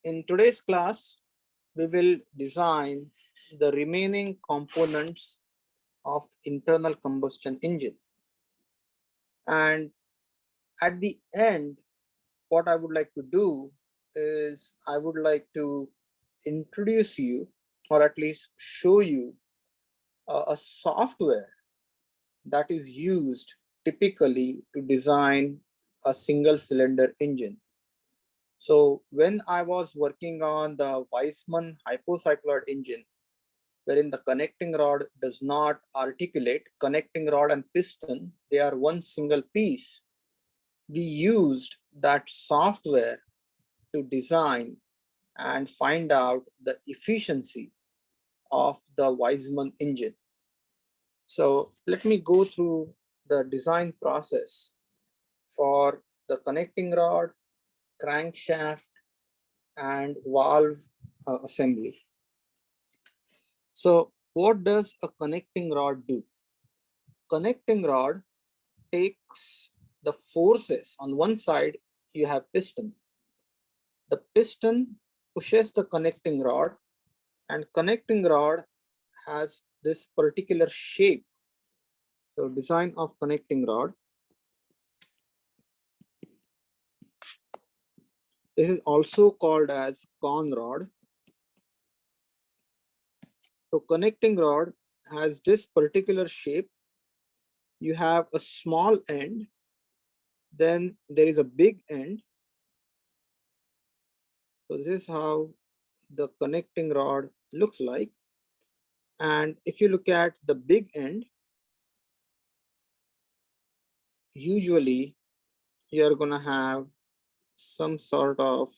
In today's class, we will design the remaining components of internal combustion engine. And at the end, what I would like to do is I would like to introduce you, or at least show you a software that is used typically to design a single cylinder engine. So when I was working on the Weissman hypocycloid engine, wherein the connecting rod does not articulate, connecting rod and piston, they are one single piece. We used that software to design and find out the efficiency of the Weissman engine. So let me go through the design process for the connecting rod, crankshaft, and valve assembly. So what does a connecting rod do? Connecting rod takes the forces. On one side, you have piston. The piston pushes the connecting rod, and connecting rod has this particular shape. So design of connecting rod. This is also called as con rod. So connecting rod has this particular shape. You have a small end, then there is a big end. So this is how the connecting rod looks like. And if you look at the big end, usually you're gonna have some sort of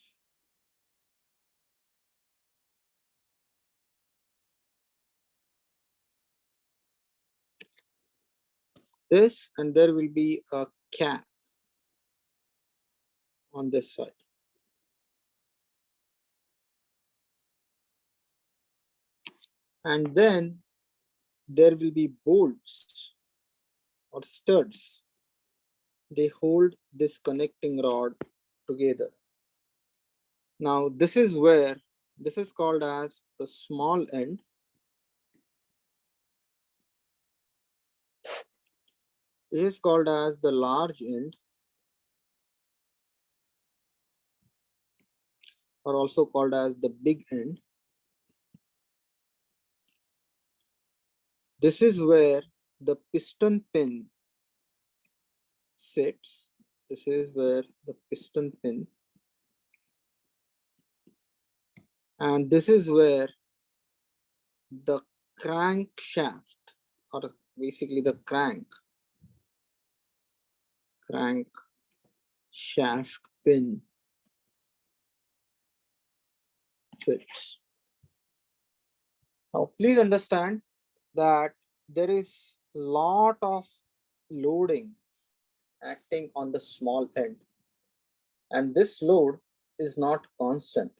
this, and there will be a cap on this side. And then there will be bolts or studs. They hold this connecting rod together. Now this is where, this is called as the small end. This is called as the large end, or also called as the big end. This is where the piston pin sits. This is where the piston pin, and this is where the crankshaft, or basically the crank shaft pin fits. Now please understand that there is a lot of loading acting on the small end, and this load is not constant.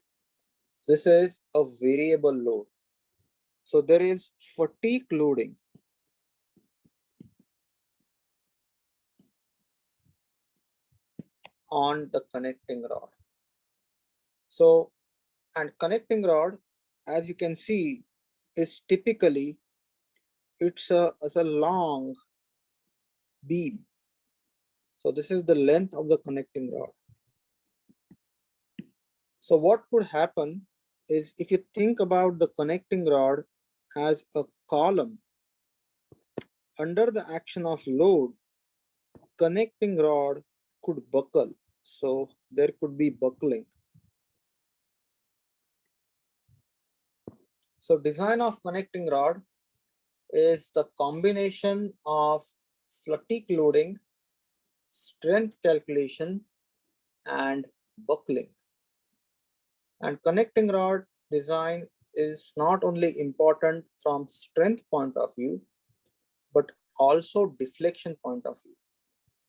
This is a variable load. So there is fatigue loading on the connecting rod. So, and connecting rod, as you can see, is typically, it's a long beam. So this is the length of the connecting rod. So what could happen is, if you think about the connecting rod as a column, under the action of load, connecting rod could buckle. So there could be buckling. So design of connecting rod is the combination of fatigue loading, strength calculation, and buckling. And connecting rod design is not only important from strength point of view, but also deflection point of view.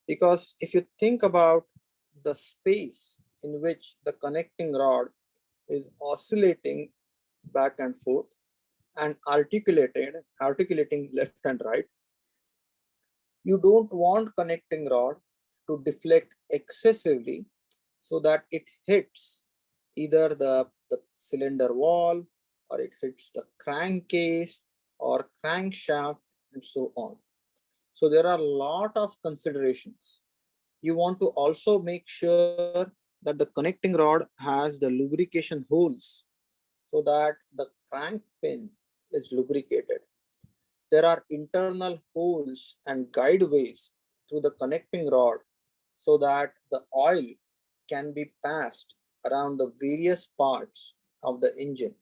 Because if you think about the space in which the connecting rod is oscillating back and forth and articulating left and right, you don't want connecting rod to deflect excessively so that it hits either the cylinder wall, or it hits the crankcase or crankshaft, and so on. So there are a lot of considerations. You want to also make sure that the connecting rod has the lubrication holes so that the crank pin is lubricated. There are internal holes and guideways through the connecting rod so that the oil can be passed around the various parts of the engine.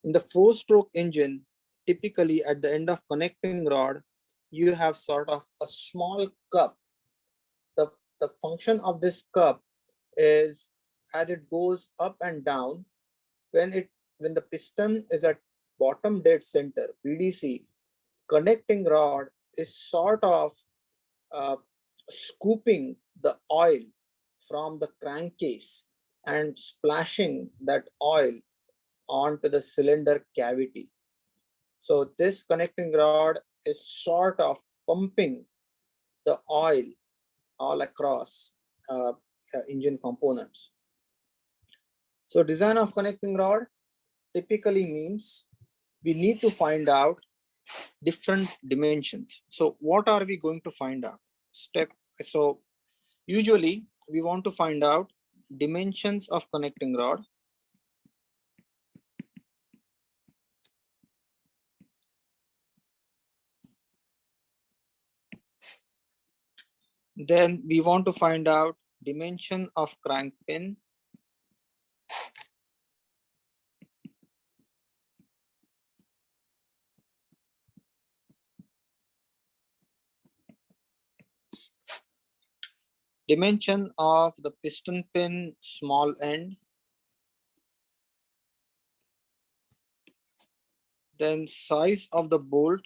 In the four-stroke engine, typically at the end of connecting rod, you have sort of a small cup. The, the function of this cup is as it goes up and down, when the piston is at bottom dead center, BDC, connecting rod is sort of uh, scooping the oil from the crankcase and splashing that oil onto the cylinder cavity. So this connecting rod is sort of pumping the oil all across engine components. So design of connecting rod typically means we need to find out different dimensions. So what are we going to find out? So usually we want to find out dimensions of connecting rod. Then we want to find out dimension of crank pin. Dimension of the piston pin small end. Then size of the bolt.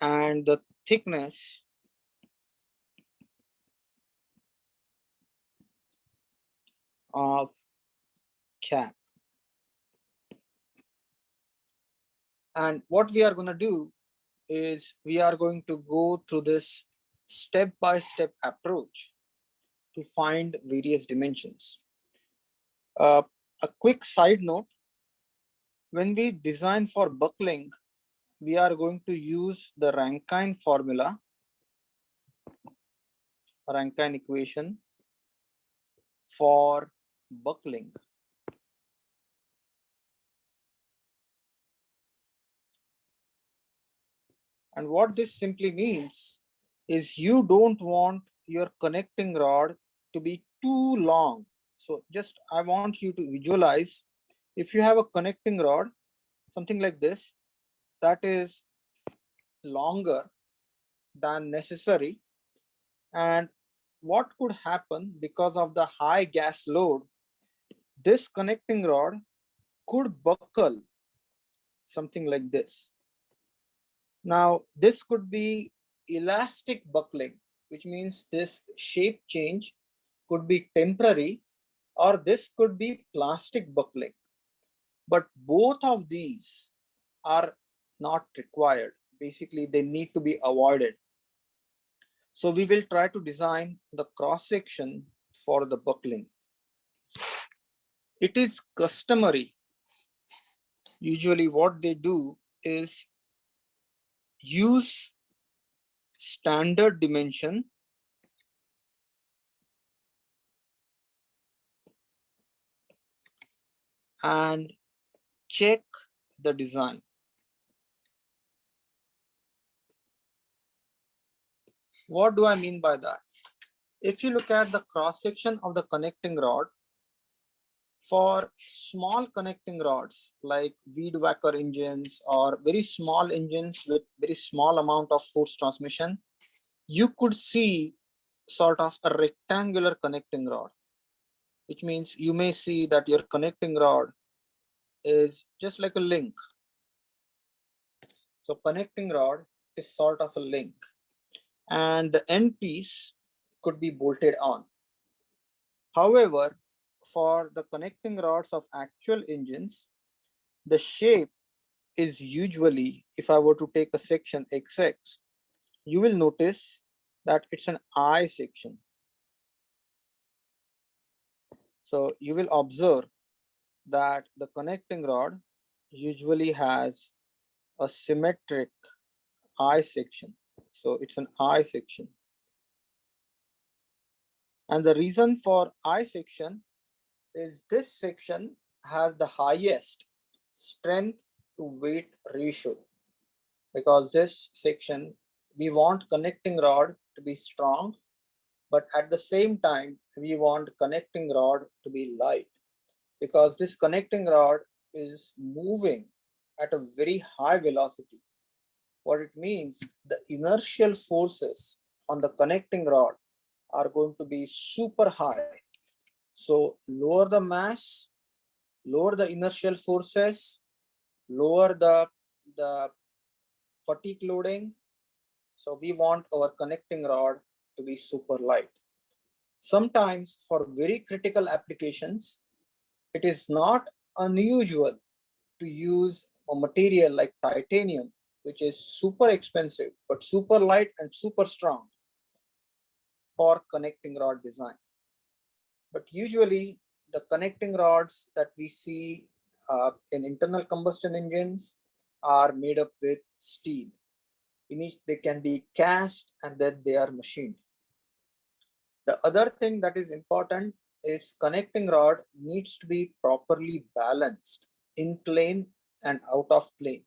And the thickness of cap. And what we are going to do is we are going to go through this step-by-step approach to find various dimensions. A quick side note, when we design for buckling, we are going to use the Rankine formula, Rankine equation for buckling. And what this simply means is you don't want your connecting rod to be too long. So just I want you to visualize if you have a connecting rod, something like this, that is longer than necessary. And what could happen because of the high gas load, this connecting rod could buckle something like this. Now, this could be elastic buckling, which means this shape change could be temporary, or this could be plastic buckling. But both of these are not required. Basically, they need to be avoided. So we will try to design the cross section for the buckling. It is customary. Usually what they do is use standard dimension and check the design. What do I mean by that? If you look at the cross section of the connecting rod, for small connecting rods like weed whacker engines or very small engines with very small amount of force transmission, you could see sort of a rectangular connecting rod, which means you may see that your connecting rod is just like a link. So connecting rod is sort of a link, and the end piece could be bolted on. However, for the connecting rods of actual engines, the shape is usually, if I were to take a section XX, you will notice that it's an I section. So you will observe that the connecting rod usually has a symmetric I section. So it's an I section. And the reason for I section is this section has the highest strength to weight ratio, because this section, we want connecting rod to be strong, but at the same time, we want connecting rod to be light, because this connecting rod is moving at a very high velocity. What it means, the inertial forces on the connecting rod are going to be super high. So lower the mass, lower the inertial forces, lower the fatigue loading. So we want our connecting rod to be super light. Sometimes for very critical applications, it is not unusual to use a material like titanium, which is super expensive, but super light and super strong for connecting rod design. But usually the connecting rods that we see in internal combustion engines are made up with steel. In which they can be cast and then they are machined. The other thing that is important is connecting rod needs to be properly balanced in plane and out of plane.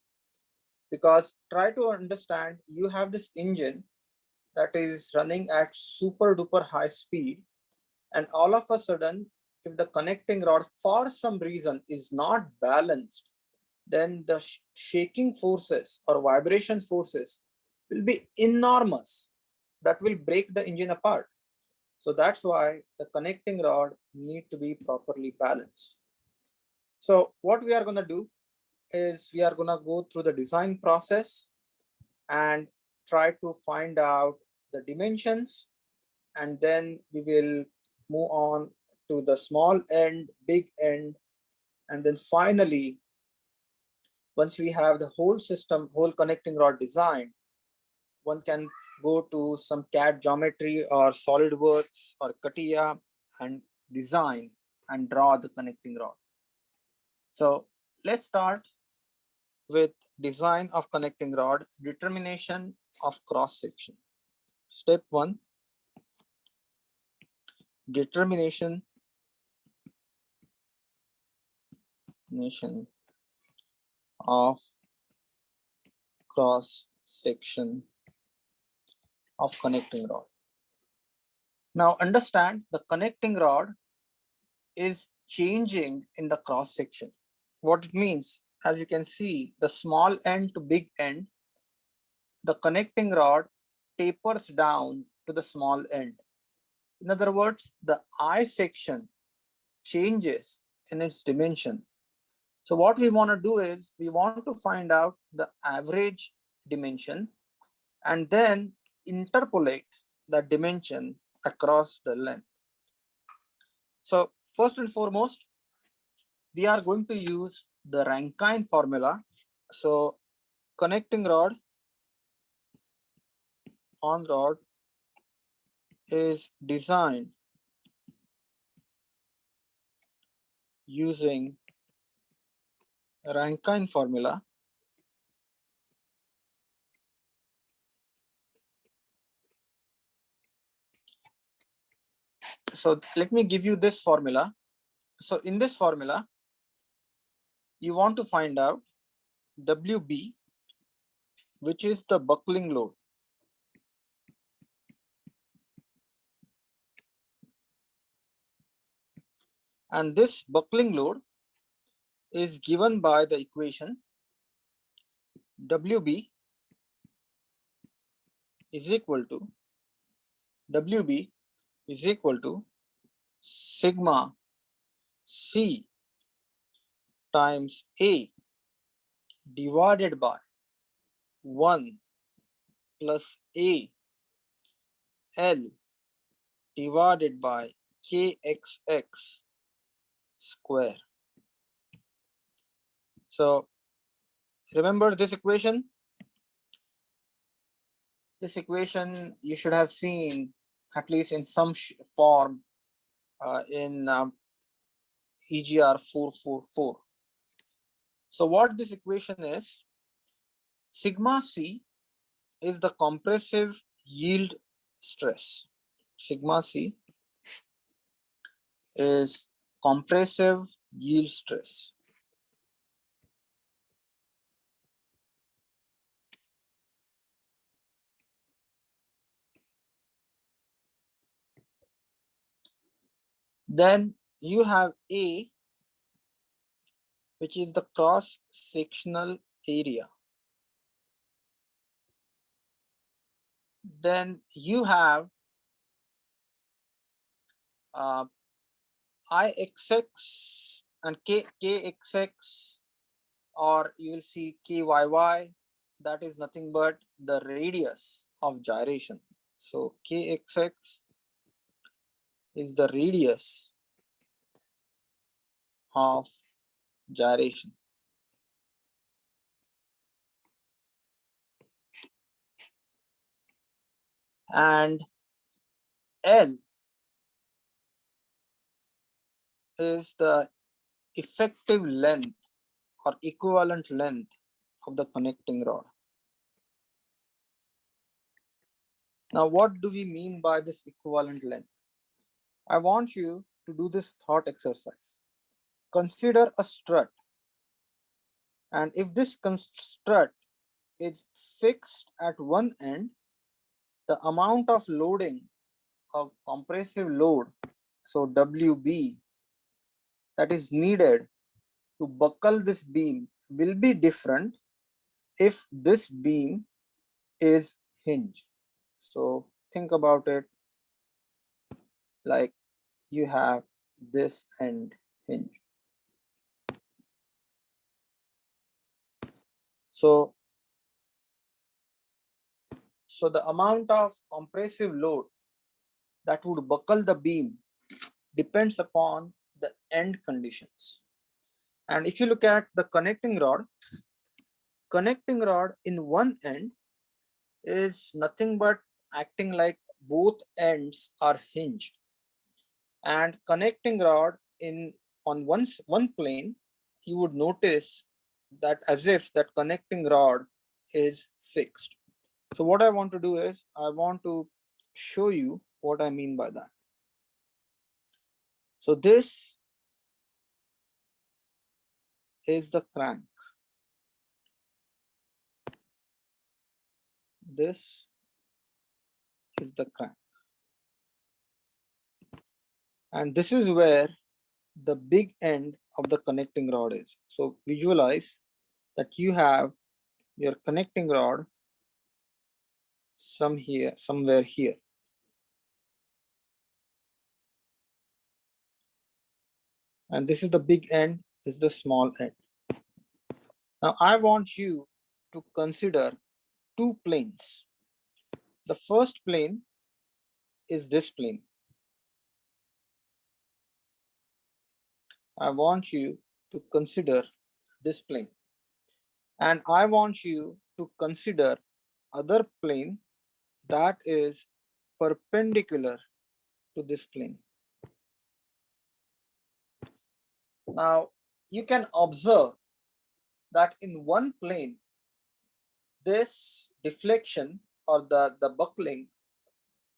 Because try to understand, you have this engine that is running at super duper high speed, and all of a sudden, if the connecting rod for some reason is not balanced, then the shaking forces or vibration forces will be enormous. That will break the engine apart. So that's why the connecting rod need to be properly balanced. So what we are going to do is we are going to go through the design process and try to find out the dimensions, and then we will move on to the small end, big end, and then finally, once we have the whole system, whole connecting rod design, one can go to some CAD geometry or SolidWorks or CATIA and design and draw the connecting rod. So let's start with design of connecting rod, determination of cross section. Step 1, determination of cross section of connecting rod. Now understand, the connecting rod is changing in the cross section. What it means, as you can see, the small end to big end, the connecting rod tapers down to the small end. In other words, the I section changes in its dimension. So what we want to do is we want to find out the average dimension and then interpolate the dimension across the length. So first and foremost, we are going to use the Rankine formula. So connecting rod on rod is designed using Rankine formula. So let me give you this formula. So in this formula, you want to find out WB, which is the buckling load. And this buckling load is given by the equation WB is equal to sigma C times A divided by 1 plus A L divided by KXX square. So Remember this equation? This equation you should have seen at least in some form in egr444. So what this equation is, sigma c is the compressive yield stress. Sigma c is compressive yield stress. Then you have A, which is the cross-sectional area. Then you have Ixx and Kxx, or you will see Kyy. That is nothing but the radius of gyration. So Kxx is the radius of gyration. And L is the effective length or equivalent length of the connecting rod. Now, what do we mean by this equivalent length? I want you to do this thought exercise. Consider a strut, and if this strut is fixed at one end, the amount of loading of compressive load, so WB, that is needed to buckle this beam will be different if this beam is hinged. So think about it like you have this end hinge. So the amount of compressive load that would buckle the beam depends upon the end conditions. And if you look at the connecting rod in one end is nothing but acting like both ends are hinged, and connecting rod in on one plane, you would notice that as if that connecting rod is fixed. So what I want to do is I want to show you what I mean by that. So this is the crank. This is the crank. And this is where the big end of the connecting rod is. So visualize that you have your connecting rod somewhere here. And this is the big end, this is the small end. Now I want you to consider two planes. The first plane is this plane. I want you to consider this plane. And I want you to consider other plane that is perpendicular to this plane. Now you can observe that in one plane, this deflection or the buckling,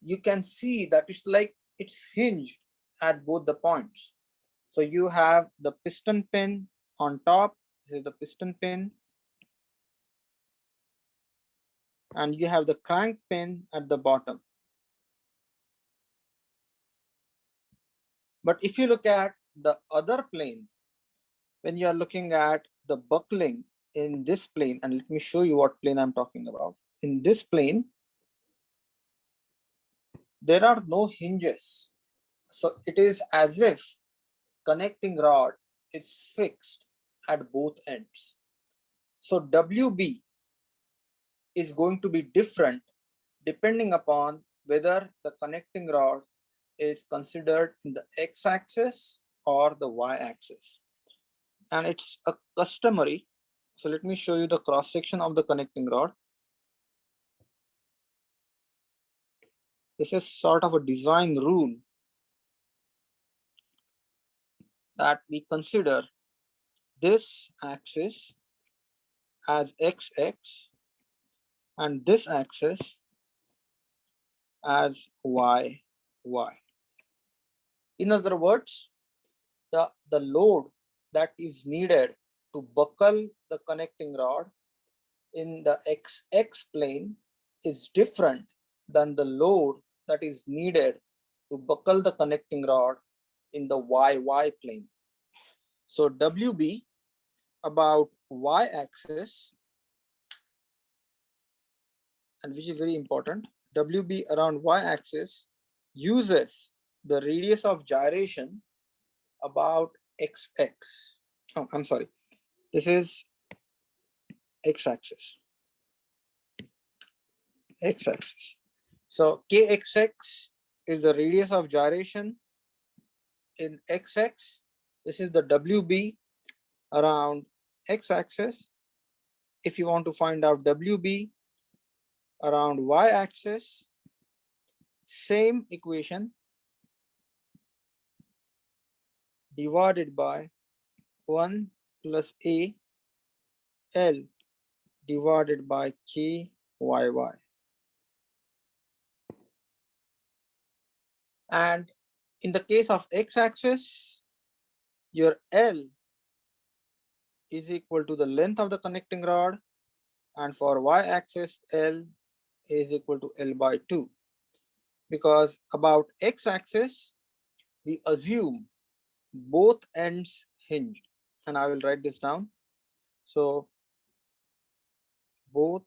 you can see that it's like it's hinged at both the points. So you have the piston pin on top, this is the piston pin, and you have the crank pin at the bottom. But if you look at the other plane, when you are looking at the buckling in this plane, and let me show you what plane I'm talking about. In this plane, there are no hinges. So it is as if connecting rod is fixed at both ends. So WB is going to be different depending upon whether the connecting rod is considered in the x-axis or the y-axis. And it's a customary So let me show you the cross section of the connecting rod. This is sort of a design rule that we consider this axis as XX and this axis as YY. In other words, the load that is needed to buckle the connecting rod in the XX plane is different than the load that is needed to buckle the connecting rod in the YY plane. So WB about Y axis, and which is very important, WB around Y axis uses the radius of gyration about XX. Oh, I'm sorry. This is X axis. X axis. So KXX is the radius of gyration in XX. This is the WB around X axis. If you want to find out WB around Y axis, same equation divided by 1 plus A L divided by KYY. And in the case of X axis, your L is equal to the length of the connecting rod, and for Y axis, L is equal to L by 2. Because about X axis, we assume both ends hinged, and I will write this down. So both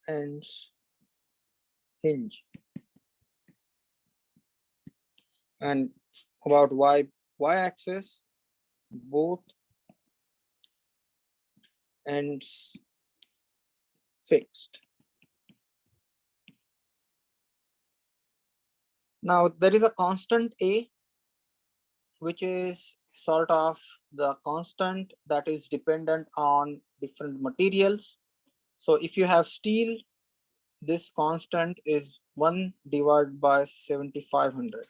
ends hinge, and about Y axis, both ends fixed. Now there is a constant A, which is sort of the constant that is dependent on different materials. So if you have steel, this constant is 1 divided by 7500.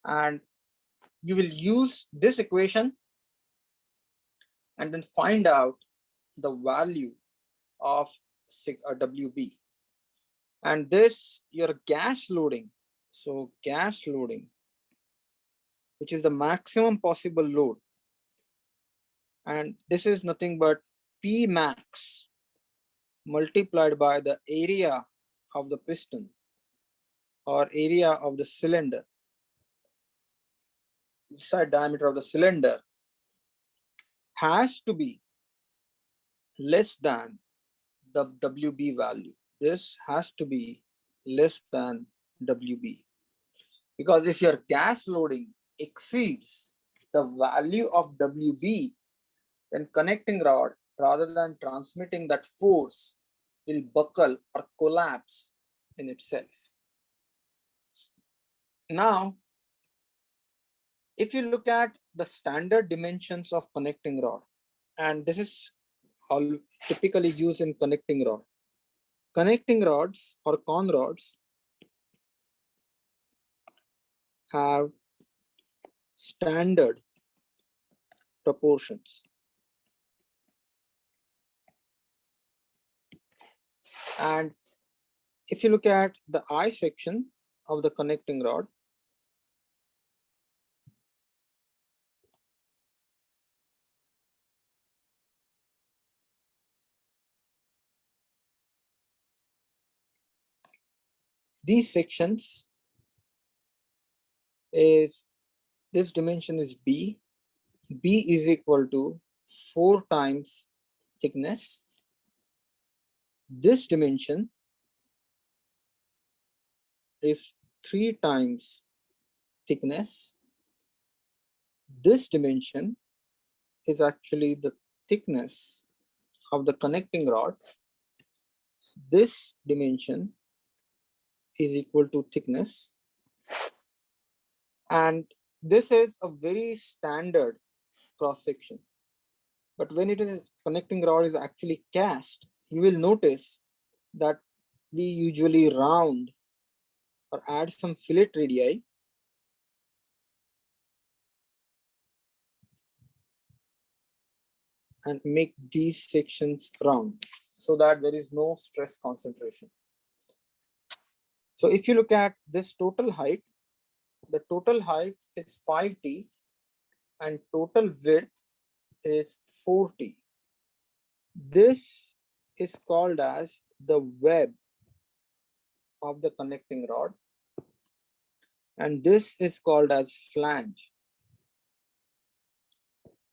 And you will use this equation and then find out the value of WB. And this, your gas loading. So gas loading, which is the maximum possible load. And this is nothing but P max multiplied by the area of the piston or area of the cylinder, inside diameter of the cylinder, has to be less than the WB value. This has to be less than WB. Because if your gas loading exceeds the value of WB, then connecting rod, rather than transmitting that force, will buckle or collapse in itself. Now, if you look at the standard dimensions of connecting rod, and this is all typically used in connecting rod. Connecting rods or con rods have standard proportions. And if you look at the I section of the connecting rod, these sections is, this dimension is B. B is equal to 4 times thickness. This dimension is 3 times thickness. This dimension is actually the thickness of the connecting rod. This dimension is equal to thickness. And this is a very standard cross section. But when it is connecting rod is actually cast, you will notice that we usually round or add some fillet radii and make these sections round so that there is no stress concentration. So if you look at this total height, the total height is 5t and total width is 4t. This is called as the web of the connecting rod, and this is called as flange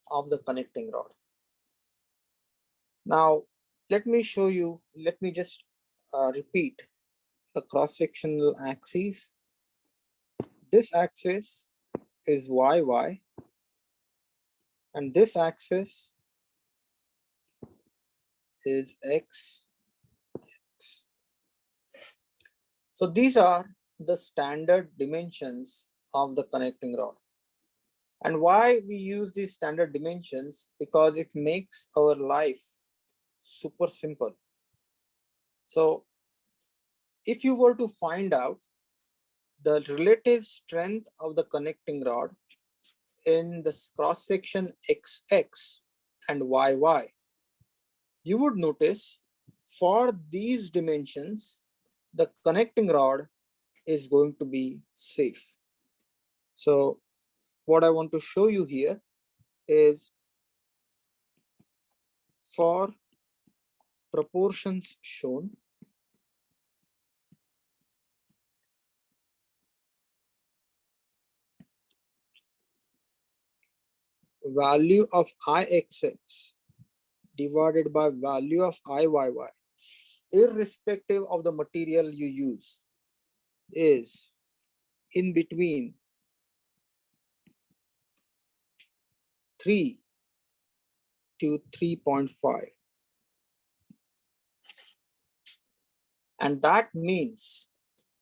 of the connecting rod. Now, let me show you, let me just repeat the cross-sectional axes. This axis is YY, and this axis is X. So these are the standard dimensions of the connecting rod. And why we use these standard dimensions? Because it makes our life super simple. So if you were to find out the relative strength of the connecting rod in the cross section XX and YY, you would notice for these dimensions, the connecting rod is going to be safe. So what I want to show you here is for proportions shown, value of Ixx divided by value of Iyy, irrespective of the material you use, is in between 3 to 3.5. And that means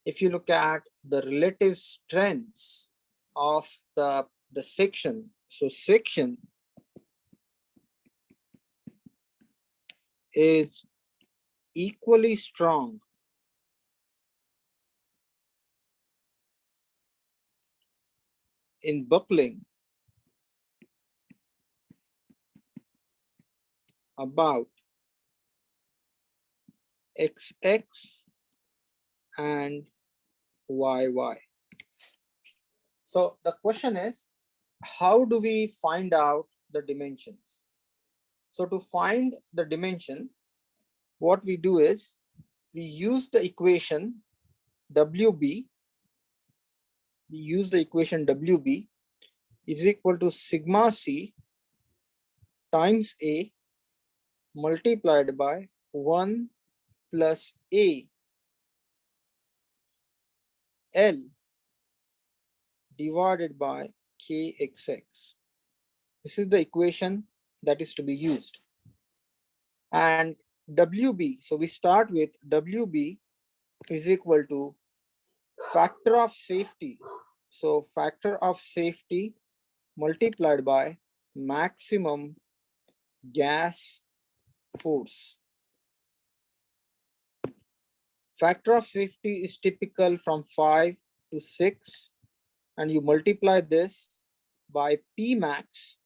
if you look at the relative strengths of the section, so section is equally strong in buckling about XX and YY. So the question is, how do we find out the dimensions? So to find the dimension, what we do is we use the equation WB. We use the equation WB is equal to sigma C times A multiplied by 1 plus A L divided by KXX. This is the equation that is to be used. And WB, so we start with WB is equal to factor of safety. So factor of safety multiplied by maximum gas force. Factor of safety is typical from 5 to 6, and you multiply this by P max,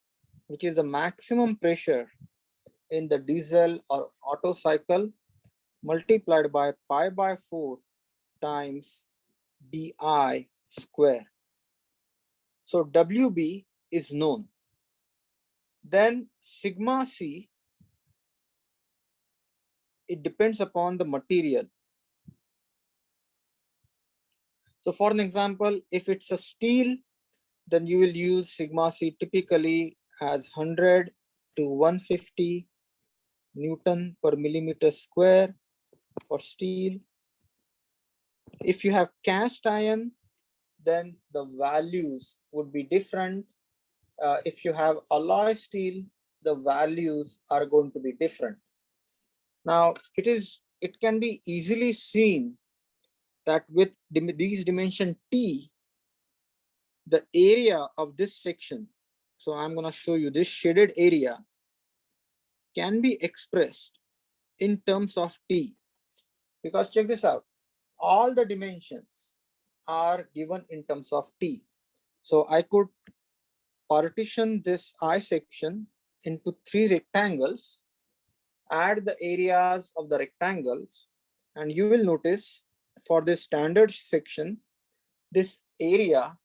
which is the maximum pressure in the diesel or Otto cycle, multiplied by pi by 4 times DI square. So WB is known. Then sigma C, it depends upon the material. So for an example, if it's a steel, then you will use sigma C typically as 100 to 150 Newton per millimeter square for steel. If you have cast iron, then the values would be different. If you have alloy steel, the values are going to be different. Now, it can be easily seen that with these dimension T, the area of this section, so I'm going to show you this shaded area, can be expressed in terms of T, because check this out, all the dimensions are given in terms of T. So I could partition this I section into 3 rectangles, add the areas of the rectangles, and you will notice for this standard section, this area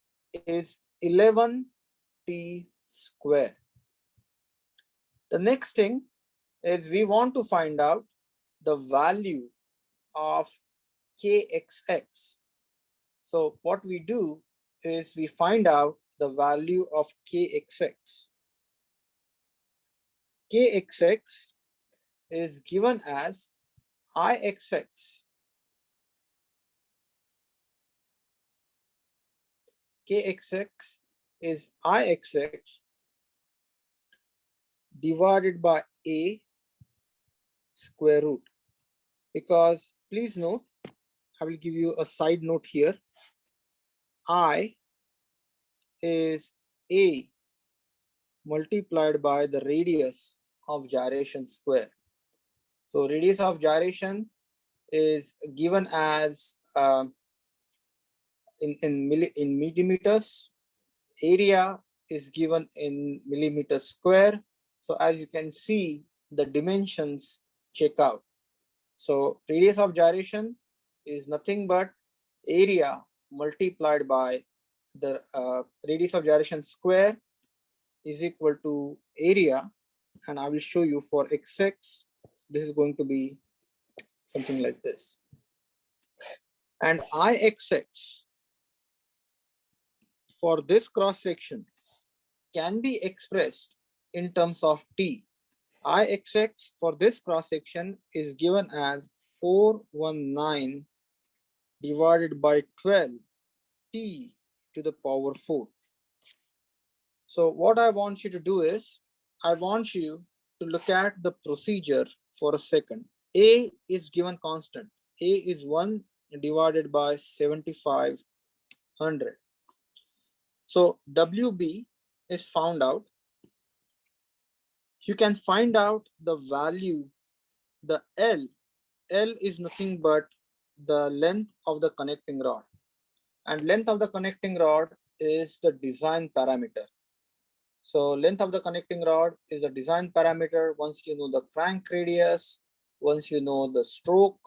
is 11T square. The next thing is we want to find out the value of kxx. So what we do is we find out the value of kxx. Kxx is given as Ixx. Kxx is Ixx divided by a square root. Because please note, I will give you a side note here. I is a multiplied by the radius of gyration square. So radius of gyration is given as in millimeters. Area is given in millimeters square. So as you can see, the dimensions check out. So radius of gyration is nothing but area multiplied by the radius of gyration square is equal to area. And I will show you for xx, this is going to be something like this. And Ixx for this cross section can be expressed in terms of T. Ixx for this cross section is given as 419 divided by 12 T to the power 4. So what I want you to do is, I want you to look at the procedure for a second. A is given constant. A is 1 divided by 7500. So WB is found out. You can find out the value, the L. L is nothing but the length of the connecting rod. And length of the connecting rod is the design parameter. So length of the connecting rod is a design parameter. Once you know the crank radius, once you know the stroke,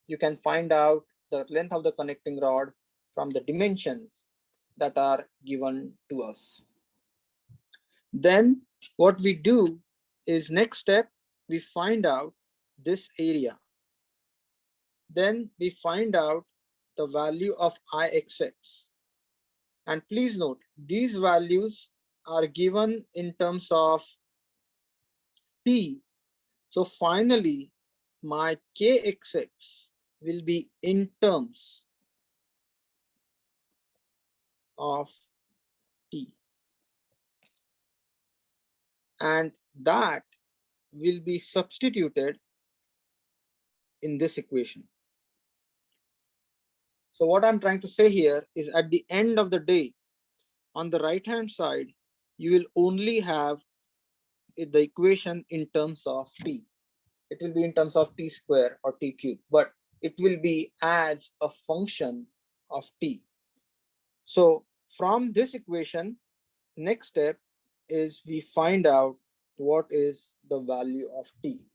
you can find out the length of the connecting rod from the dimensions that are given to us. Then what we do is, next step, we find out this area. Then we find out the value of Ixx. And please note, these values are given in terms of T. So finally, my Kxx will be in terms of T. And that will be substituted in this equation. So what I'm trying to say here is, at the end of the day, on the right hand side, you will only have the equation in terms of T. It will be in terms of T square or T cube, but it will be as a function of T. So from this equation, next step is we find out what is the value of T.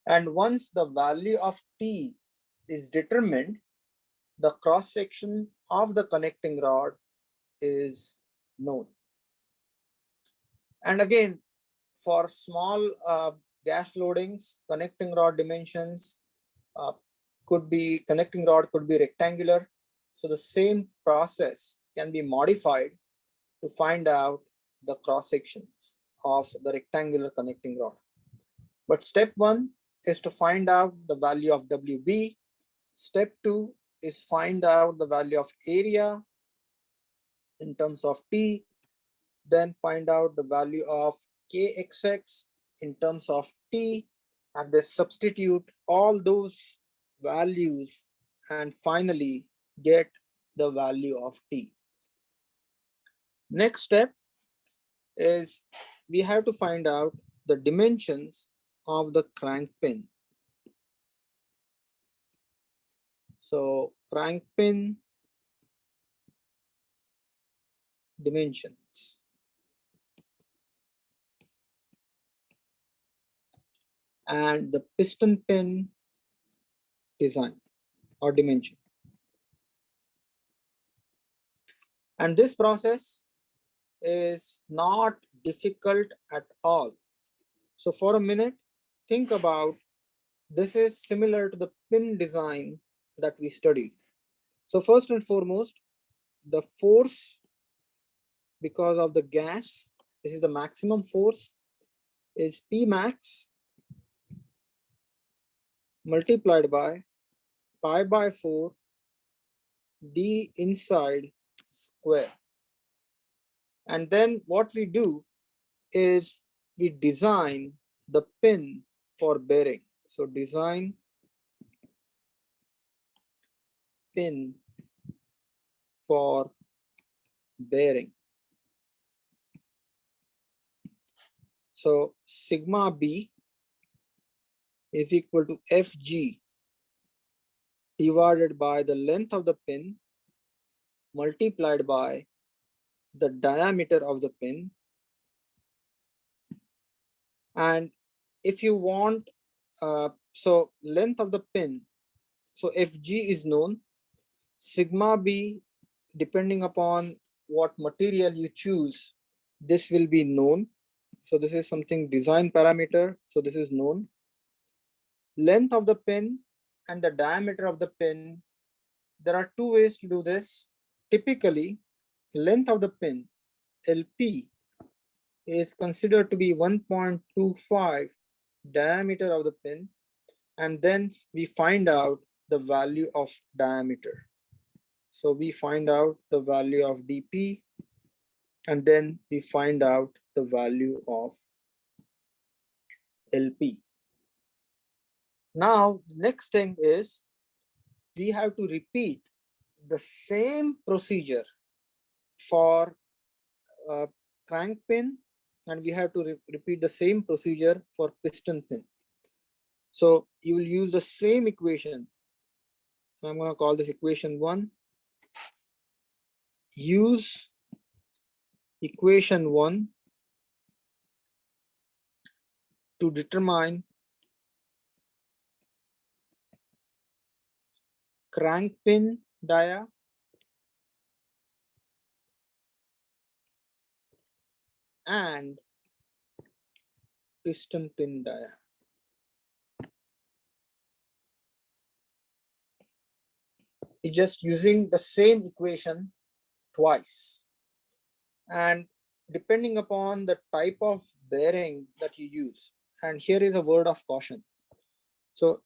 And once the value of T is determined, the cross section of the connecting rod is known. And again, for small gas loadings, connecting rod dimensions connecting rod could be rectangular. So the same process can be modified to find out the cross sections of the rectangular connecting rod. But step 1 is to find out the value of WB. Step 2 is find out the value of area in terms of T. Then find out the value of Kxx in terms of T, and then substitute all those values and finally get the value of T. Next step is we have to find out the dimensions of the crank pin. So crank pin dimensions. And the piston pin design or dimension. And this process is not difficult at all. So for a minute, think about this is similar to the pin design that we studied. So first and foremost, the force because of the gas, this is the maximum force, is P max multiplied by pi by 4 d inside square. And then what we do is we design the pin for bearing. So design pin for bearing. So sigma B is equal to Fg divided by the length of the pin multiplied by the diameter of the pin. And if you want, so length of the pin, so Fg is known, sigma B, depending upon what material you choose, this will be known. So this is something design parameter, so this is known. Length of the pin and the diameter of the pin, there are two ways to do this. Typically, length of the pin, LP, is considered to be 1.25 diameter of the pin, and then we find out the value of diameter. So we find out the value of dp, and then we find out the value of lp. Now the next thing is we have to repeat the same procedure for crank pin, and we have to repeat the same procedure for piston pin. So you will use the same equation. So I'm going to call this equation 1. Use equation 1 to determine crank pin dia and piston pin dia. It's just using the same equation twice. And depending upon the type of bearing that you use, and here is a word of caution. So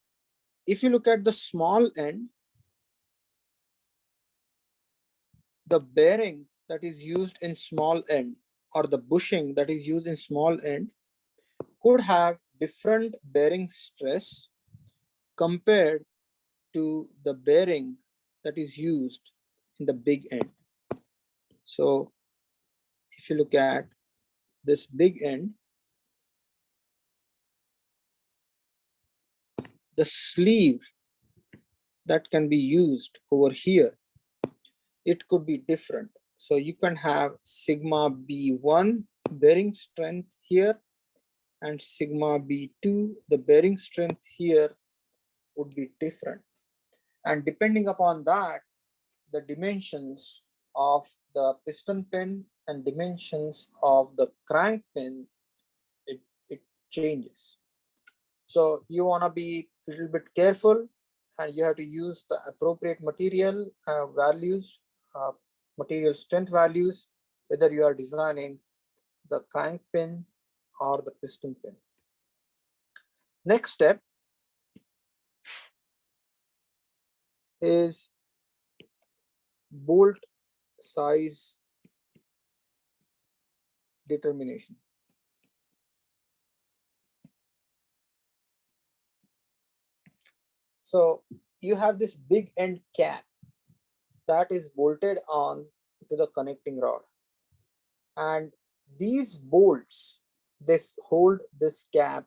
if you look at the small end, the bearing that is used in small end or the bushing that is used in small end could have different bearing stress compared to the bearing that is used in the big end. So if you look at this big end, the sleeve that can be used over here, it could be different. So you can have sigma B1 bearing strength here and sigma B2, the bearing strength here would be different. And depending upon that, the dimensions of the piston pin and dimensions of the crank pin, it changes. So you want to be a little bit careful, and you have to use the appropriate material values, material strength values, whether you are designing the crank pin or the piston pin. Next step is bolt size determination. So you have this big end cap that is bolted on to the connecting rod, and these bolts, this hold this cap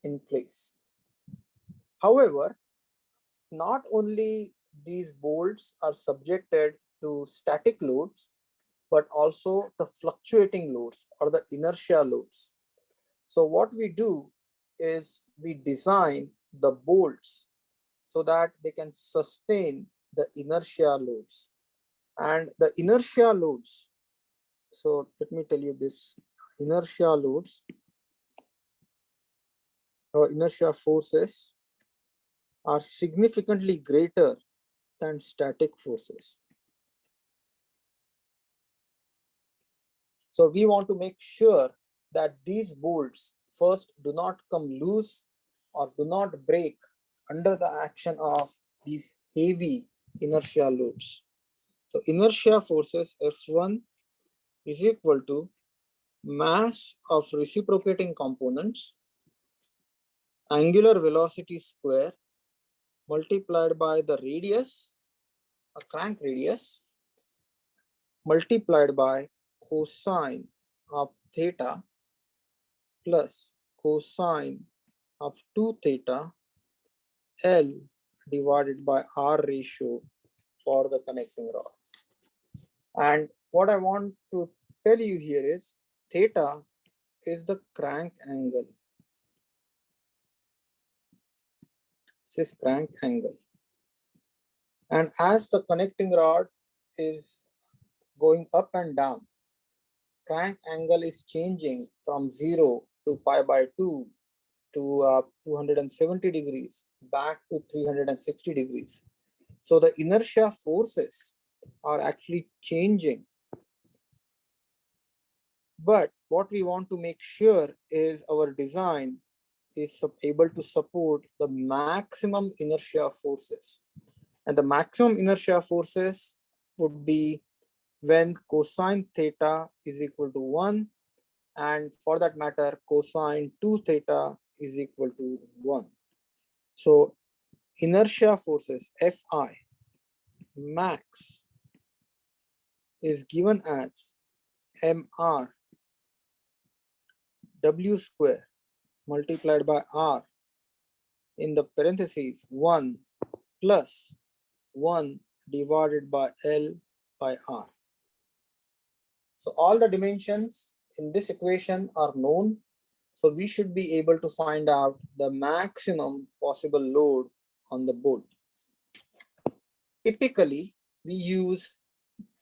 in place. However, not only these bolts are subjected to static loads, but also the fluctuating loads or the inertia loads. So what we do is we design the bolts so that they can sustain the inertia loads. And the inertia loads, so let me tell you this, inertia loads or inertia forces are significantly greater than static forces. So we want to make sure that these bolts first do not come loose or do not break under the action of these heavy inertia loads. So inertia forces F1 is equal to mass of reciprocating components, angular velocity square multiplied by the radius, a crank radius, multiplied by cosine of theta plus cosine of 2 theta L divided by R ratio for the connecting rod. And what I want to tell you here is theta is the crank angle. This is crank angle. And as the connecting rod is going up and down, crank angle is changing from 0 to pi by 2 to 270 degrees back to 360 degrees. So the inertia forces are actually changing. But what we want to make sure is our design is able to support the maximum inertia forces. And the maximum inertia forces would be when cosine theta is equal to 1, and for that matter, cosine 2 theta is equal to 1. So inertia forces Fi max is given as mr w square multiplied by r in the parentheses 1 plus 1 divided by L by R. So all the dimensions in this equation are known. So we should be able to find out the maximum possible load on the bolt. Typically, we use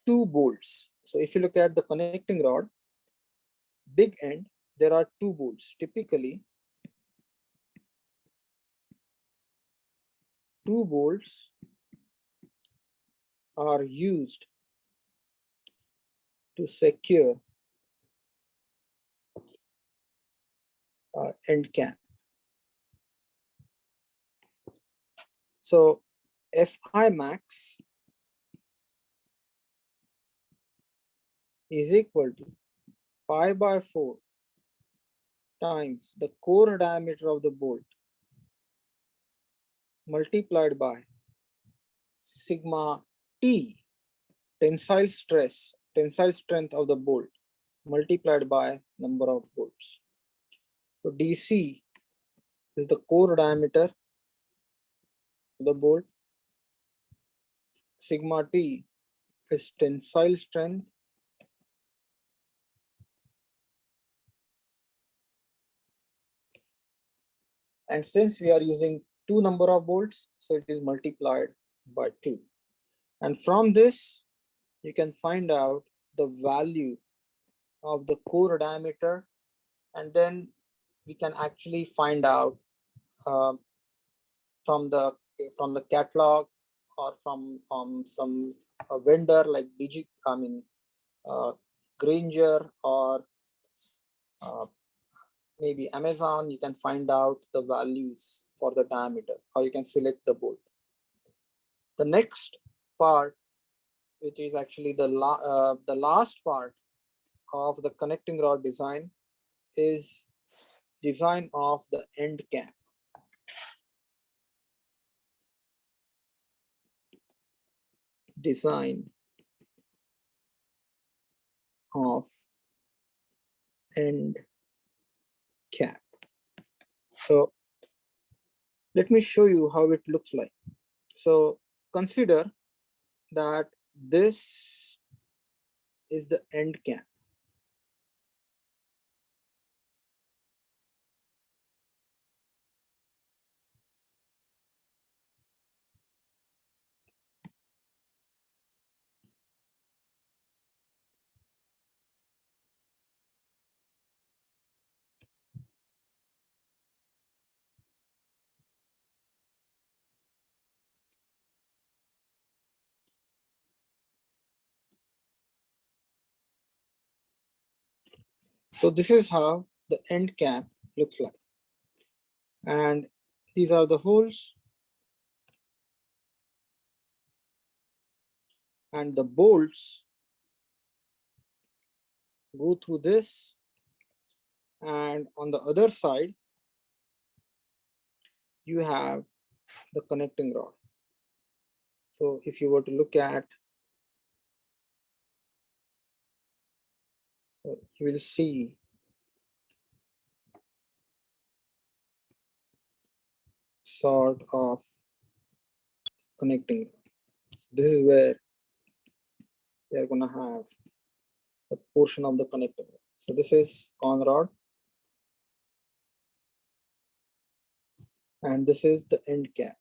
2 bolts. So if you look at the connecting rod, big end, there are 2 bolts. Typically, 2 bolts are used to secure end cap. So Fi max is equal to pi by 4 times the core diameter of the bolt multiplied by sigma T, tensile strength of the bolt multiplied by number of bolts. So DC is the core diameter of the bolt. Sigma T is tensile strength. And since we are using 2 number of bolts, so it is multiplied by 2. And from this, you can find out the value of the core diameter, and then we can actually find out from the catalog or from some vendor like Granger or maybe Amazon. You can find out the values for the diameter, or you can select the bolt. The next part, which is actually the last part of the connecting rod design, is design of the end cap. Design of end cap. So let me show you how it looks like. So consider that this is the end cap. So this is how the end cap looks like. And these are the holes, and the bolts go through this, and on the other side you have the connecting rod. So if you were to look at, you will see sort of connecting rod. This is where we are going to have the portion of the connecting rod. So this is on rod, and this is the end cap.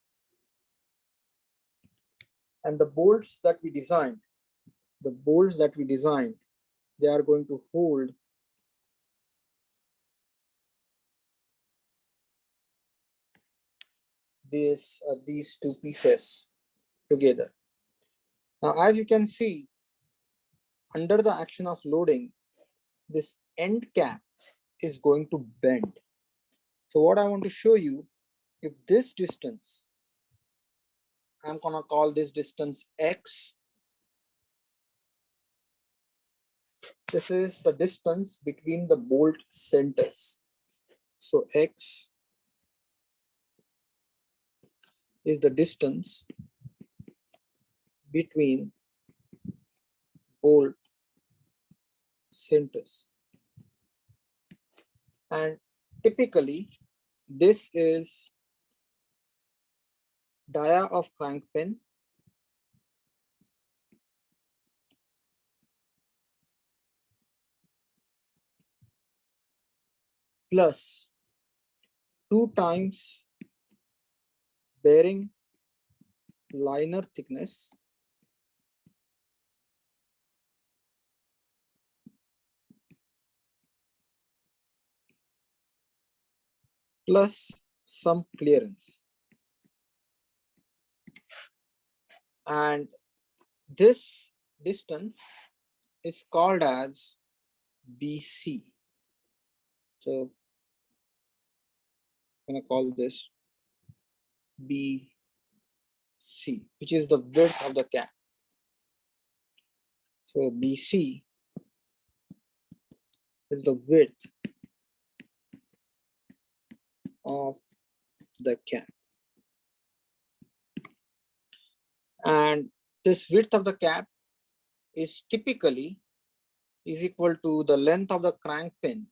And the bolts that we designed, they are going to hold these two pieces together. Now, as you can see, under the action of loading, this end cap is going to bend. So what I want to show you, if this distance, I'm gonna call this distance X. This is the distance between the bolt centers. So X is the distance between bolt centers. And typically, this is dia of crank pin plus 2 times bearing liner thickness plus some clearance. And this distance is called as BC. So I'm going to call this BC, which is the width of the cap. So BC is the width of the cap. And this width of the cap is typically is equal to the length of the crank pin,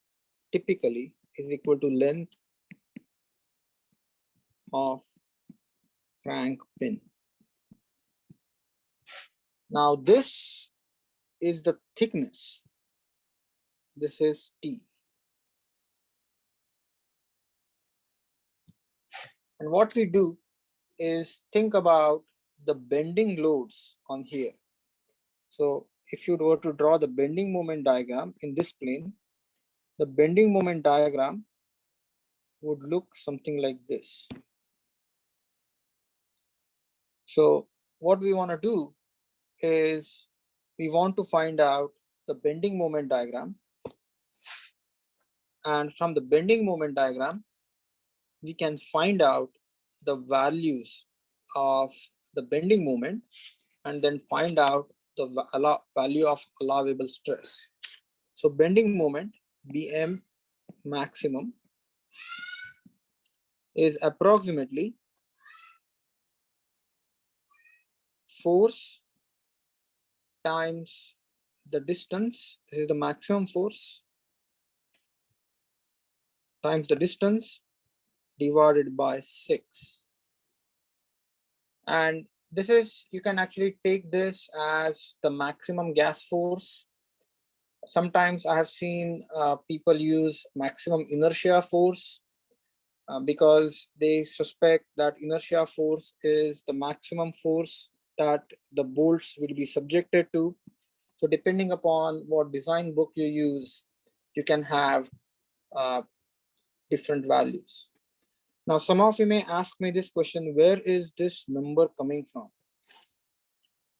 typically is equal to length of crank pin. Now this is the thickness. This is T. And what we do is think about the bending loads on here. So if you were to draw the bending moment diagram in this plane, the bending moment diagram would look something like this. So what we want to do is we want to find out the bending moment diagram, and from the bending moment diagram we can find out the values of the bending moment and then find out the value of allowable stress. So bending moment Bm maximum is approximately force times the distance. This is the maximum force times the distance divided by 6. And this is, you can actually take this as the maximum gas force. Sometimes I have seen people use maximum inertia force because they suspect that inertia force is the maximum force that the bolts will be subjected to. So depending upon what design book you use, you can have different values. Now, some of you may ask me this question, where is this number coming from?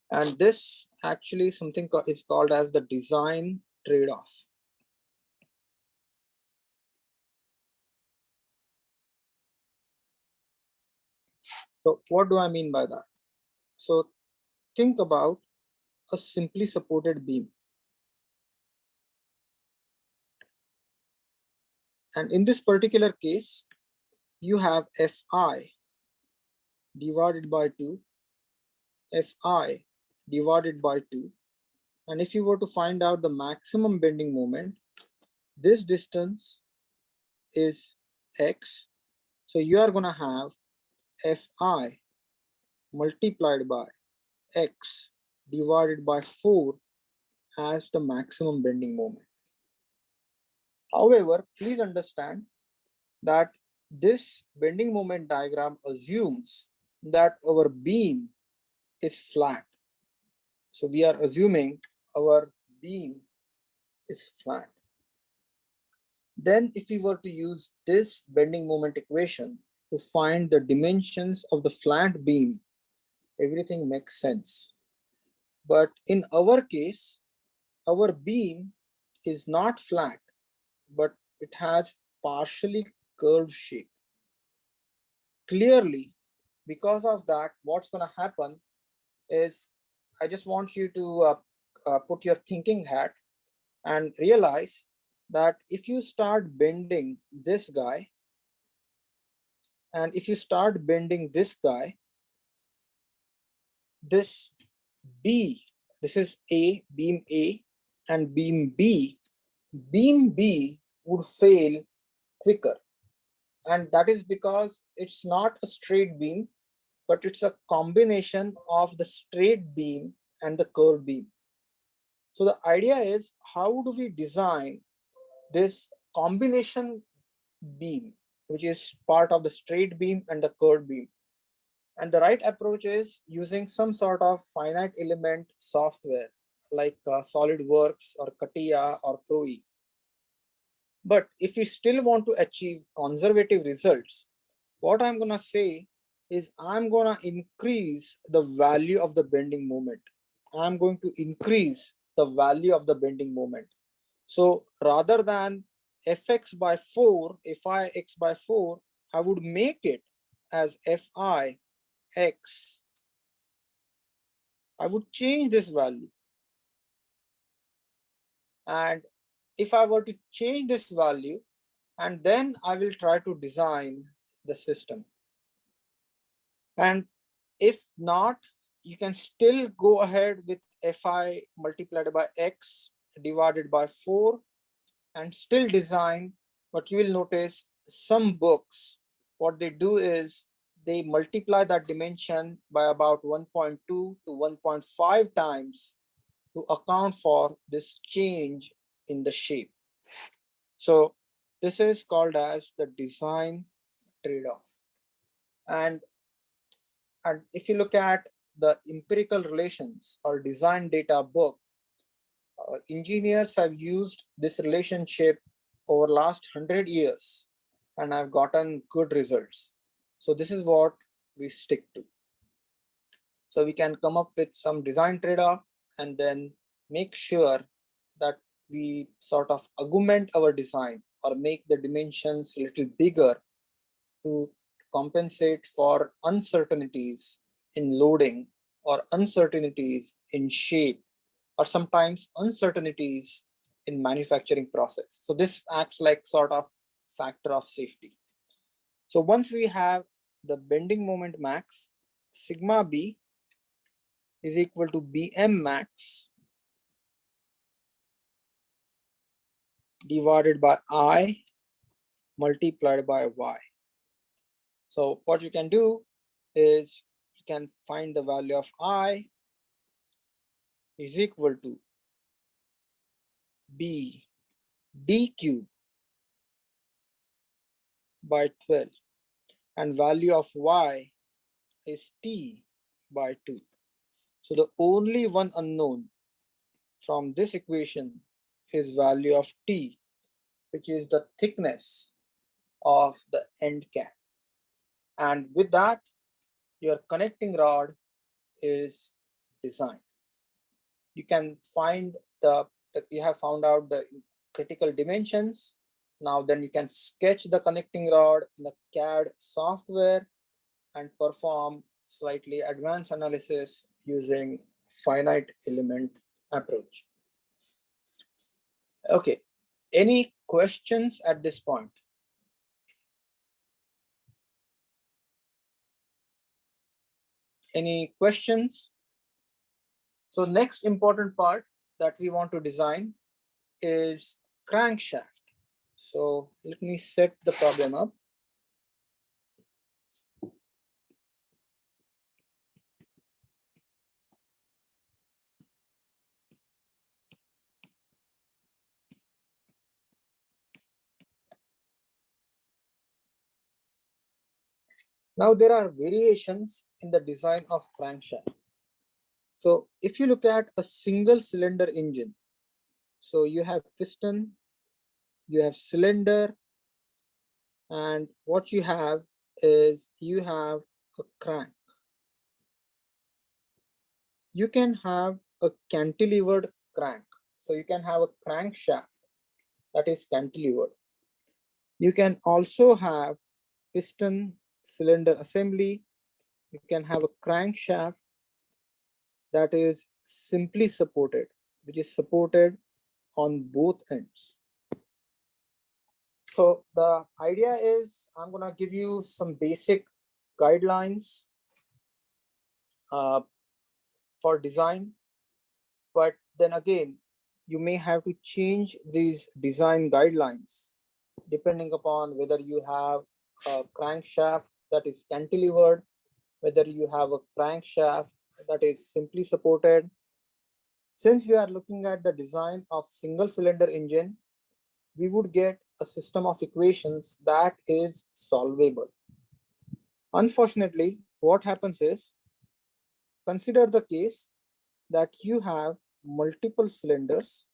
And this actually something is called as the design trade-off. So what do I mean by that? So think about a simply supported beam. And in this particular case, you have Fi divided by 2, Fi divided by 2. And if you were to find out the maximum bending moment, this distance is x. So you are going to have Fi multiplied by x divided by 4 as the maximum bending moment. However, please understand that this bending moment diagram assumes that our beam is flat. So we are assuming our beam is flat. Then if we were to use this bending moment equation to find the dimensions of the flat beam, everything makes sense. But in our case, our beam is not flat, but it has partially curved shape. Clearly, because of that, what's going to happen is, I just want you to put your thinking hat and realize that if you start bending this guy, and if you start bending this guy, this B, this is A, beam A, and beam B would fail quicker. And that is because it's not a straight beam, but it's a combination of the straight beam and the curved beam. So the idea is, how do we design this combination beam, which is part of the straight beam and the curved beam? And the right approach is using some sort of finite element software like SolidWorks or CATIA or ProE. But if we still want to achieve conservative results, what I'm going to say is I'm going to increase the value of the bending moment. I'm going to increase the value of the bending moment. So rather than fx by 4, fi x by 4, I would make it as fi x. I would change this value. And if I were to change this value, and then I will try to design the system. And if not, you can still go ahead with fi multiplied by x divided by 4 and still design. But you will notice some books, what they do is they multiply that dimension by about 1.2 to 1.5 times to account for this change in the shape. So this is called as the design trade-off. And if you look at the empirical relations or design data book, engineers have used this relationship over last 100 years and have gotten good results. So this is what we stick to. So we can come up with some design trade-off and then make sure that we sort of augment our design or make the dimensions a little bigger to compensate for uncertainties in loading or uncertainties in shape or sometimes uncertainties in manufacturing process. So this acts like sort of factor of safety. So once we have the bending moment max, sigma b is equal to bm max divided by I multiplied by y. So what you can do is you can find the value of I is equal to B D cube by 12 and value of Y is T by 2. So the only one unknown from this equation is value of T, which is the thickness of the end cap. And with that, your connecting rod is designed. You can find you have found out the critical dimensions. Now then you can sketch the connecting rod in the CAD software and perform slightly advanced analysis using finite element approach. Okay, any questions at this point? Any questions? So next important part that we want to design is crankshaft. So let me set the problem up. Now there are variations in the design of crankshaft. So if you look at a single cylinder engine, so you have piston, you have cylinder, and what you have is you have a crank. You can have a cantilevered crank. So you can have a crankshaft that is cantilevered. You can also have piston cylinder assembly. You can have a crankshaft that is simply supported, which is supported on both ends. So the idea is I'm going to give you some basic guidelines for design, but then again, you may have to change these design guidelines depending upon whether you have a crankshaft that is cantilevered, whether you have a crankshaft that is simply supported. Since we are looking at the design of single cylinder engine, we would get a system of equations that is solvable. Unfortunately, what happens is, consider the case that you have multiple cylinders,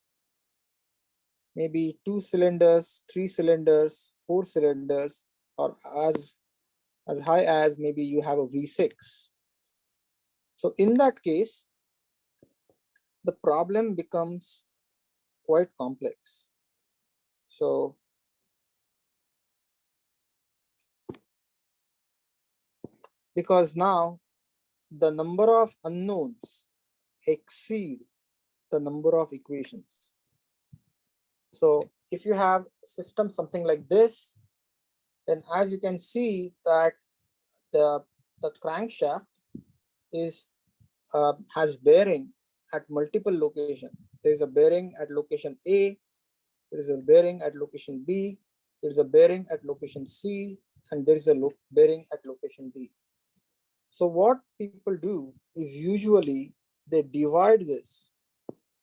maybe 2 cylinders, 3 cylinders, 4 cylinders, or as high as maybe you have a V6. So in that case, the problem becomes quite complex. So because now the number of unknowns exceed the number of equations. So if you have a system something like this, then as you can see that the crankshaft is has bearing at multiple locations. There is a bearing at location A, there is a bearing at location B, there is a bearing at location C, and there is a bearing at location D. So what people do is usually they divide this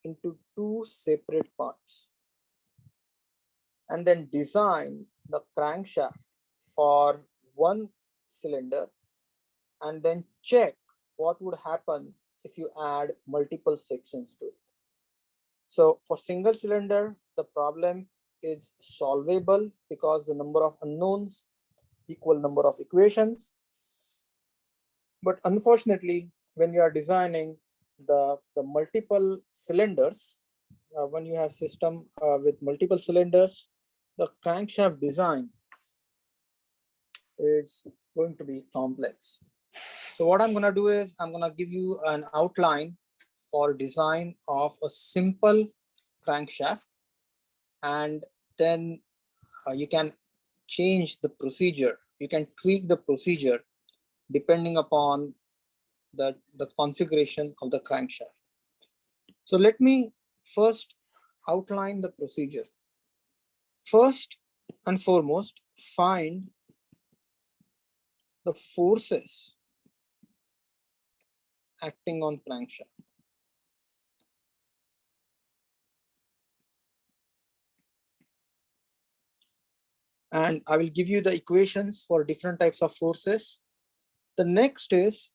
into 2 separate parts and then design the crankshaft for one cylinder and then check what would happen if you add multiple sections to it. So for single cylinder, the problem is solvable because the number of unknowns equal number of equations. But unfortunately, when you are designing the multiple cylinders, when you have system with multiple cylinders, the crankshaft design is going to be complex. So what I'm going to do is I'm going to give you an outline for design of a simple crankshaft, and then you can change the procedure. You can tweak the procedure depending upon the configuration of the crankshaft. So let me first outline the procedure. First and foremost, find the forces acting on crankshaft. And I will give you the equations for different types of forces. The next is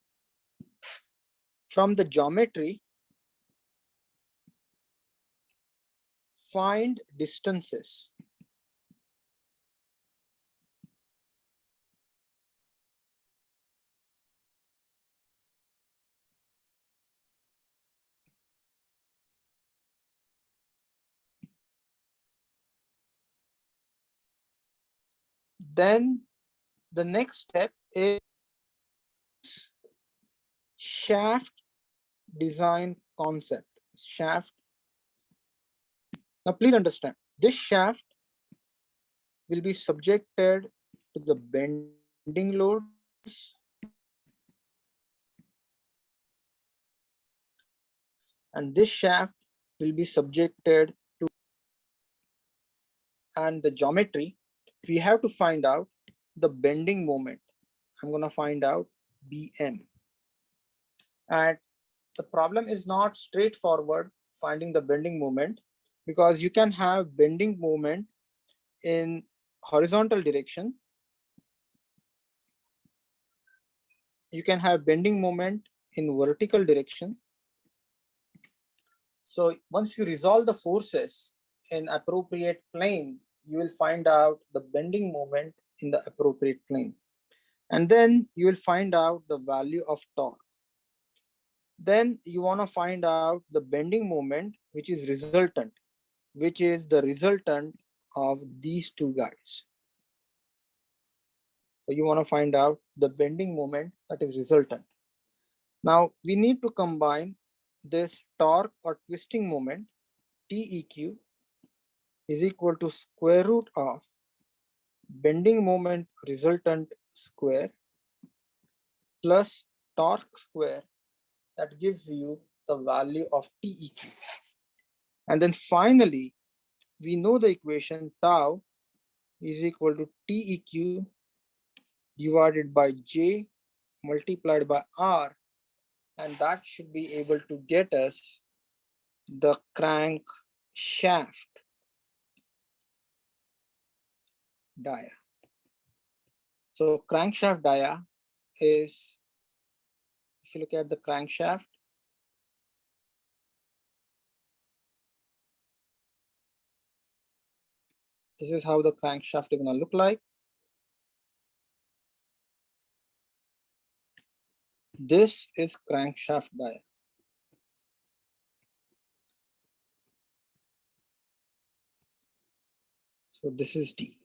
from the geometry, find distances. Then the next step is shaft design concept. Shaft. Now please understand, this shaft will be subjected to the bending loads and this shaft will be subjected to, and the geometry, we have to find out the bending moment. I'm going to find out BM. And the problem is not straightforward finding the bending moment, because you can have bending moment in horizontal direction. You can have bending moment in vertical direction. So once you resolve the forces in appropriate plane, you will find out the bending moment in the appropriate plane. And then you will find out the value of torque. Then you want to find out the bending moment, which is resultant, which is the resultant of these two guys. So you want to find out the bending moment that is resultant. Now we need to combine this torque or twisting moment, TEQ, is equal to square root of bending moment resultant square plus torque square, that gives you the value of TEQ. And then finally, we know the equation tau is equal to TEQ divided by J multiplied by R, and that should be able to get us the crank shaft dia. So crankshaft dia is, if you look at the crankshaft, this is how the crankshaft is going to look like. This is crankshaft dia. So this is D.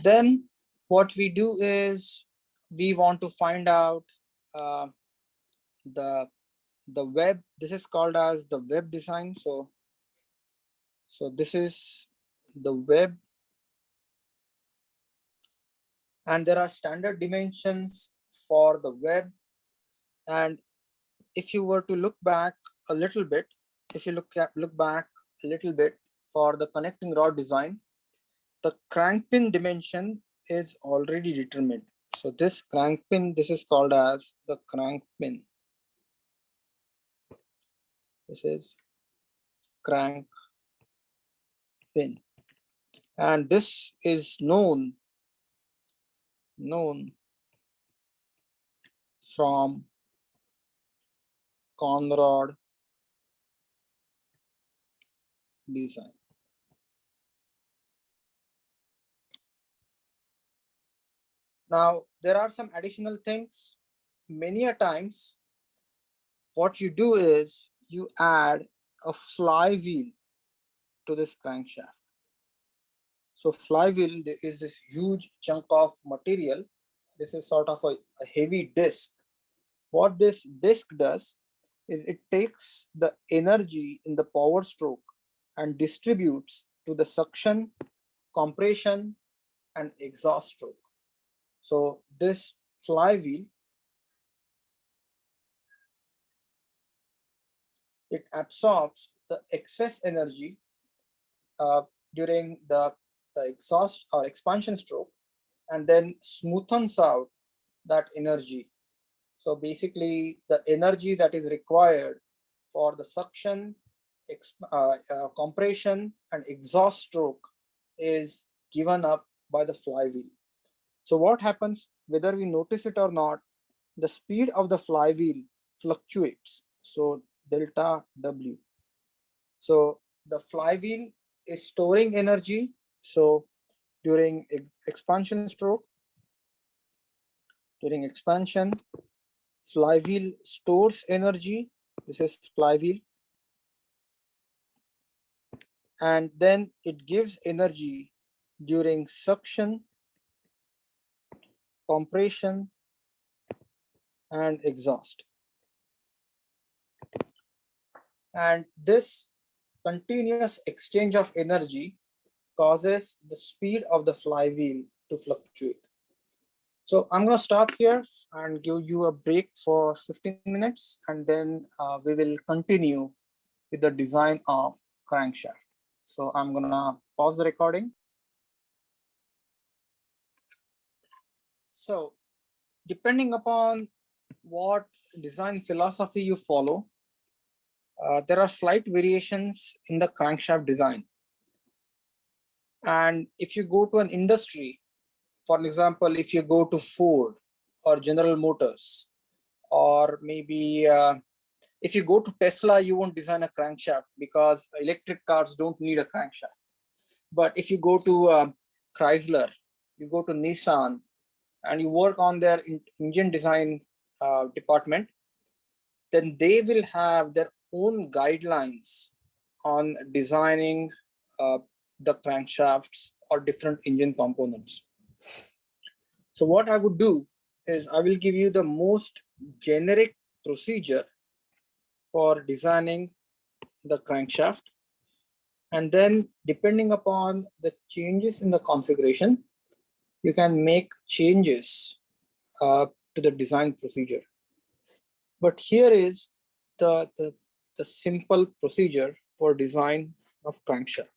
Then what we do is we want to find out the web. This is called as the web design. So this is the web, and there are standard dimensions for the web. And if you were to look back a little bit, if you look back a little bit for the connecting rod design, the crank pin dimension is already determined. So this crank pin, this is called as the crank pin. This is crank pin, and this is known from Conrod design. Now there are some additional things. Many a times what you do is you add a flywheel to this crankshaft. So flywheel is this huge chunk of material. This is sort of a heavy disc. What this disc does is it takes the energy in the power stroke and distributes to the suction, compression, and exhaust stroke. So this flywheel, it absorbs the excess energy during the exhaust or expansion stroke and then smoothens out that energy. So basically the energy that is required for the suction, compression and exhaust stroke is given up by the flywheel. So what happens, whether we notice it or not, the speed of the flywheel fluctuates. So delta W. So the flywheel is storing energy. So during expansion stroke, during expansion, flywheel stores energy. This is flywheel. And then it gives energy during suction, compression, and exhaust. And this continuous exchange of energy causes the speed of the flywheel to fluctuate. So I'm going to stop here and give you a break for 15 minutes, and then we will continue with the design of crankshaft. So I'm going to pause the recording. So depending upon what design philosophy you follow, there are slight variations in the crankshaft design. And if you go to an industry, for example, if you go to Ford or General Motors, or maybe if you go to Tesla, you won't design a crankshaft because electric cars don't need a crankshaft. But if you go to Chrysler, you go to Nissan, and you work on their engine design department, then they will have their own guidelines on designing the crankshafts or different engine components. So what I would do is I will give you the most generic procedure for designing the crankshaft. And then depending upon the changes in the configuration, you can make changes to the design procedure. But here is the simple procedure for design of crankshaft.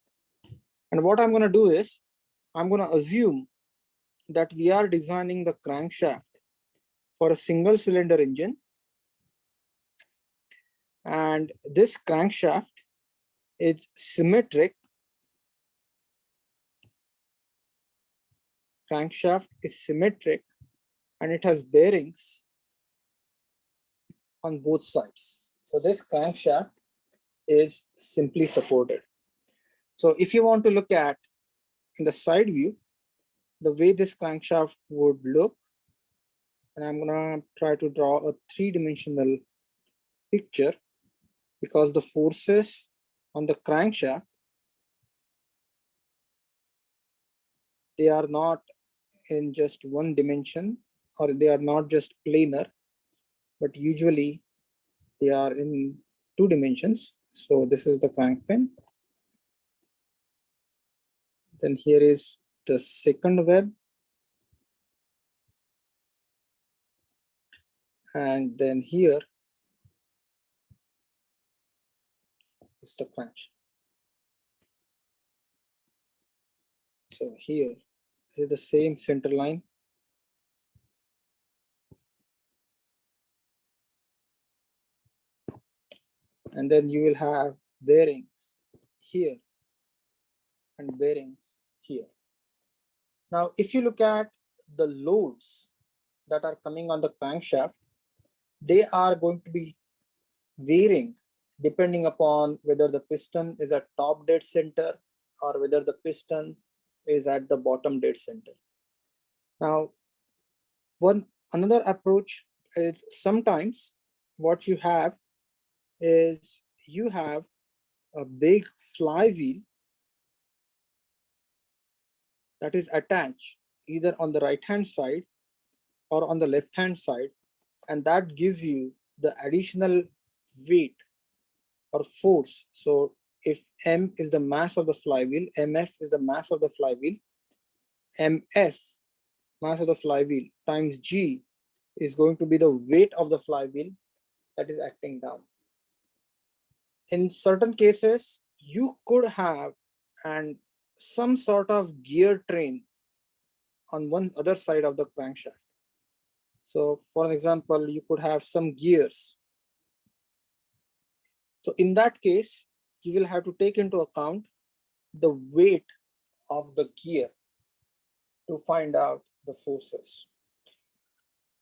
And what I'm going to do is I'm going to assume that we are designing the crankshaft for a single cylinder engine. And this crankshaft is symmetric. Crankshaft is symmetric and it has bearings on both sides. So this crankshaft is simply supported. So if you want to look at in the side view, the way this crankshaft would look, and I'm gonna try to draw a three-dimensional picture because the forces on the crankshaft, they are not in just one dimension, or they are not just planar, but usually they are in two dimensions. So this is the crank pin. Then here is the second web. And then here is the crankshaft. So here is the same center line. And then you will have bearings here and bearings here. Now, if you look at the loads that are coming on the crankshaft, they are going to be varying depending upon whether the piston is at top dead center or whether the piston is at the bottom dead center. Now, another approach is sometimes what you have is you have a big flywheel that is attached either on the right hand side or on the left hand side, and that gives you the additional weight or force. So if M is the mass of the flywheel, MF is the mass of the flywheel, MF, mass of the flywheel, times G is going to be the weight of the flywheel that is acting down. In certain cases, you could have, and some sort of gear train on one other side of the crankshaft. So for an example, you could have some gears. So in that case, you will have to take into account the weight of the gear to find out the forces.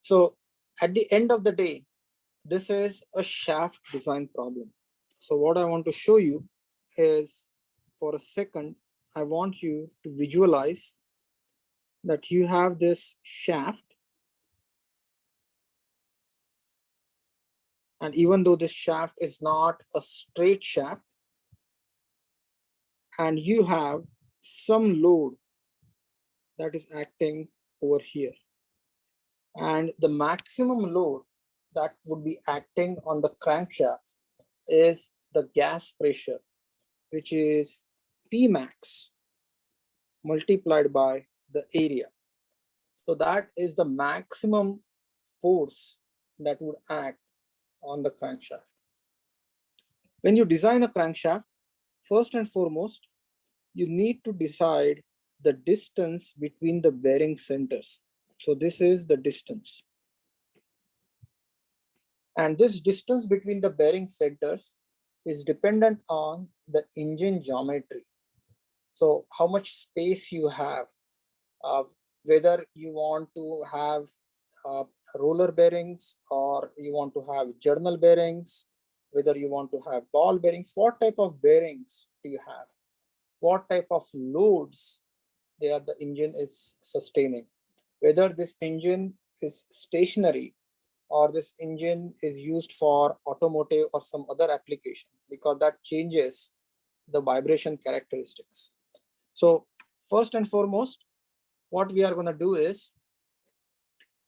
So at the end of the day, this is a shaft design problem. So what I want to show you is, for a second, I want you to visualize that you have this shaft, and even though this shaft is not a straight shaft, and you have some load that is acting over here, and the maximum load that would be acting on the crankshaft is the gas pressure, which is P max multiplied by the area. So that is the maximum force that would act on the crankshaft. When you design a crankshaft, first and foremost, you need to decide the distance between the bearing centers. So this is the distance. And this distance between the bearing centers is dependent on the engine geometry. So how much space you have, whether you want to have uh, roller bearings or you want to have journal bearings, whether you want to have ball bearings, what type of bearings do you have? What type of loads the engine is sustaining? Whether this engine is stationary or this engine is used for automotive or some other application, because that changes the vibration characteristics. So first and foremost, what we are going to do is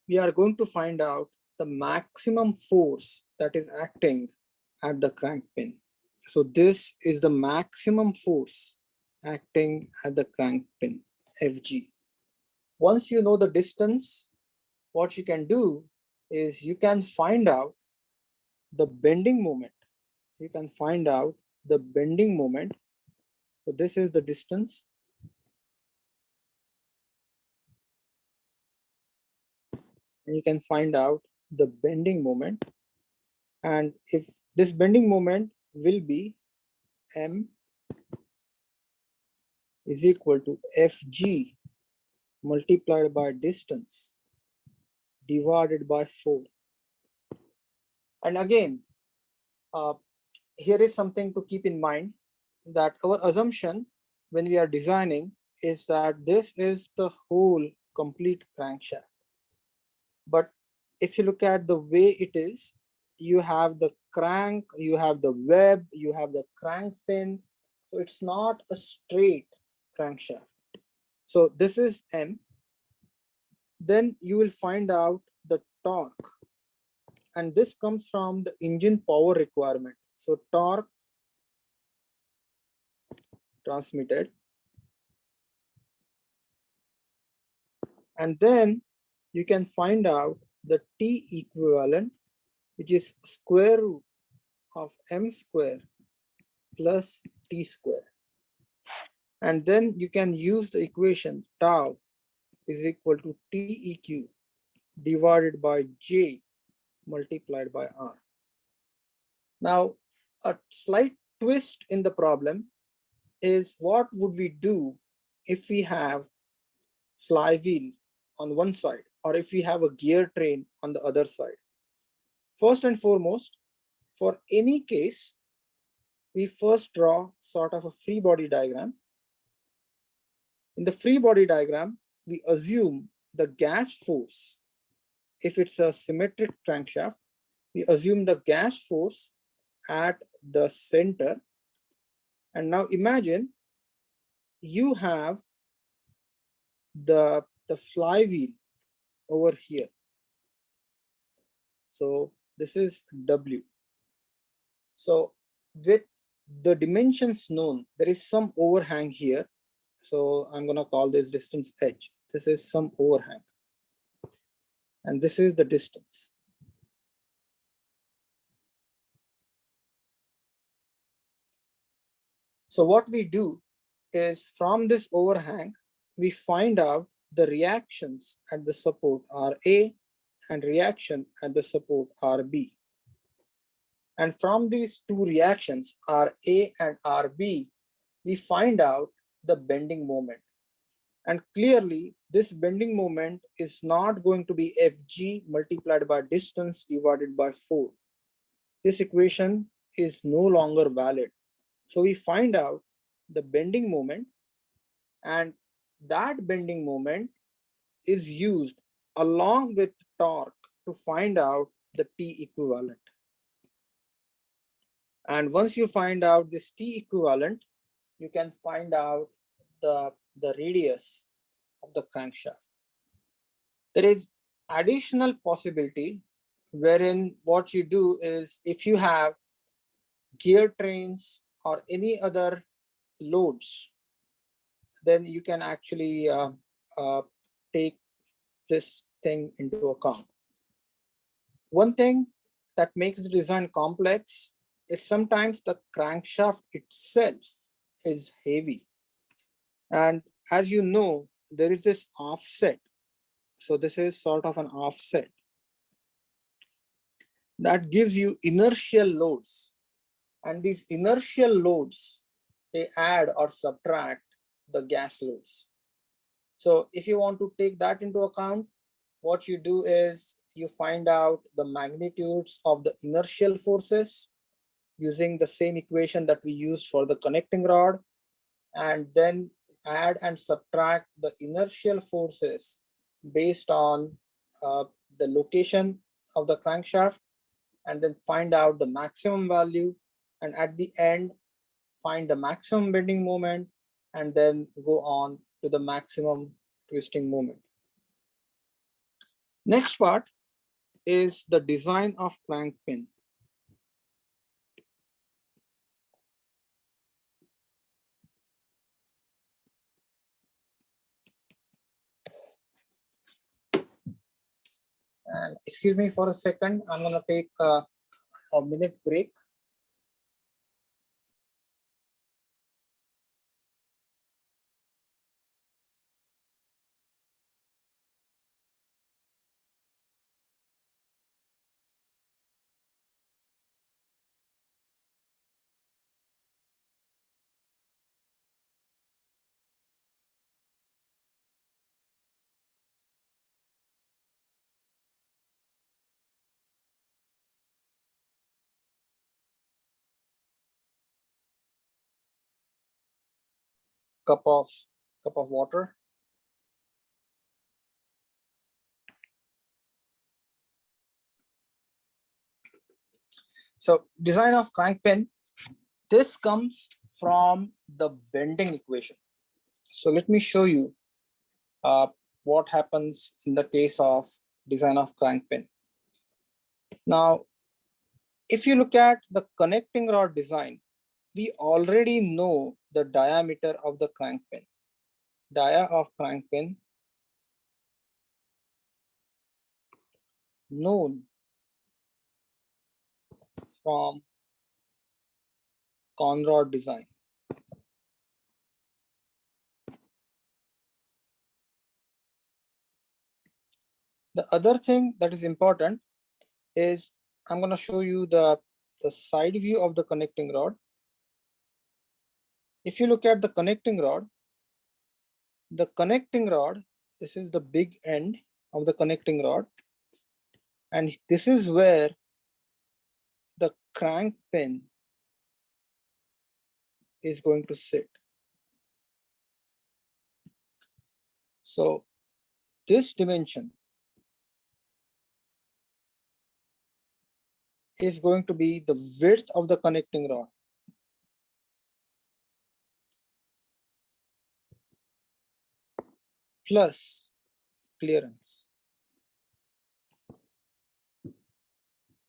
we are going to find out the maximum force that is acting at the crank pin. So this is the maximum force acting at the crank pin, Fg. Once you know the distance, what you can do is you can find out the bending moment. You can find out the bending moment. So this is the distance. And you can find out the bending moment. And if this bending moment will be M is equal to Fg multiplied by distance divided by 4. And again, here is something to keep in mind, that our assumption when we are designing is that this is the whole complete crankshaft. But if you look at the way it is, you have the crank, you have the web, you have the crank pin. So it's not a straight crankshaft. So this is M. Then you will find out the torque. And this comes from the engine power requirement. So torque transmitted. And then you can find out the T equivalent, which is square root of M square plus T square. And then you can use the equation tau is equal to TEQ divided by J multiplied by R. Now, a slight twist in the problem is, what would we do if we have flywheel on one side or if we have a gear train on the other side? First and foremost, for any case, we first draw sort of a free body diagram. In the free body diagram, we assume the gas force. If it's a symmetric crankshaft, we assume the gas force at the center. And now imagine you have the flywheel over here. So this is W. So with the dimensions known, there is some overhang here. So I'm going to call this distance H. This is some overhang. And this is the distance. So what we do is from this overhang, we find out the reactions at the support are A and reaction at the support are B. And from these two reactions RA and RB, we find out the bending moment. And clearly, this bending moment is not going to be Fg multiplied by distance divided by 4. This equation is no longer valid. So we find out the bending moment, and that bending moment is used along with torque to find out the T equivalent. And once you find out this T equivalent, you can find out the radius of the crankshaft. There is additional possibility wherein what you do is, if you have gear trains or any other loads, then you can actually take this thing into account. One thing that makes the design complex is sometimes the crankshaft itself is heavy. And as you know, there is this offset. So this is sort of an offset that gives you inertial loads. And these inertial loads, they add or subtract the gas loads. So if you want to take that into account, what you do is you find out the magnitudes of the inertial forces using the same equation that we used for the connecting rod, and then add and subtract the inertial forces based on the location of the crankshaft, and then find out the maximum value, and at the end find the maximum bending moment, and then go on to the maximum twisting moment. Next part is the design of crank pin. And excuse me for a second, I'm gonna take a minute break. Cup of water. So design of crank pin, this comes from the bending equation. So let me show you what happens in the case of design of crank pin. Now, if you look at the connecting rod design, we already know the diameter of the crank pin. Dia of crank pin known from conrod design. The other thing that is important is I'm going to show you the side view of the connecting rod. If you look at the connecting rod, this is the big end of the connecting rod, and this is where the crank pin is going to sit. So this dimension is going to be the width of the connecting rod plus clearance.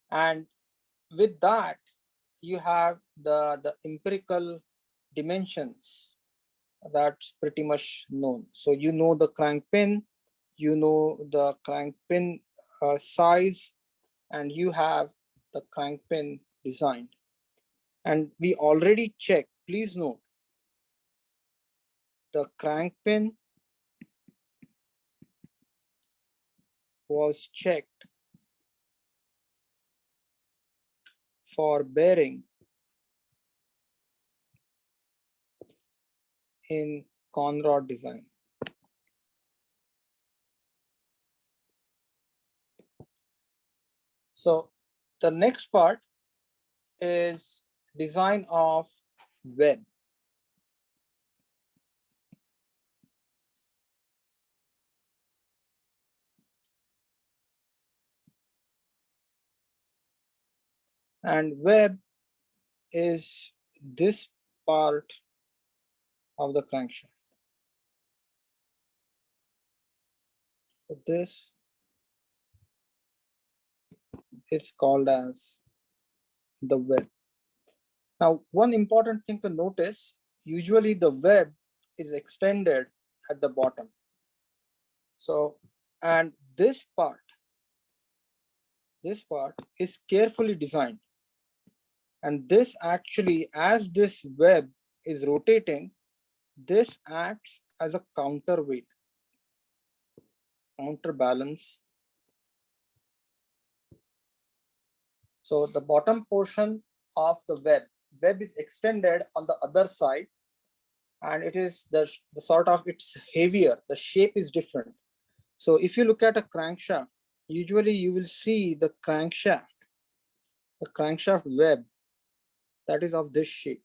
And with that, you have the empirical dimensions that's pretty much known. So you know the crank pin, you know the crank pin size, and you have the crank pin designed. And we already checked, please note, the crank pin was checked for bearing in conrod design. So the next part is design of web. And web is this part of the crankshaft. So this is called as the web. Now, one important thing to notice, usually the web is extended at the bottom. So, and this part is carefully designed. And this actually, as this web is rotating, this acts as a counterweight, counterbalance. So the bottom portion of the web is extended on the other side, and it is the sort of, it's heavier, the shape is different. So if you look at a crankshaft, usually you will see the crankshaft web that is of this shape.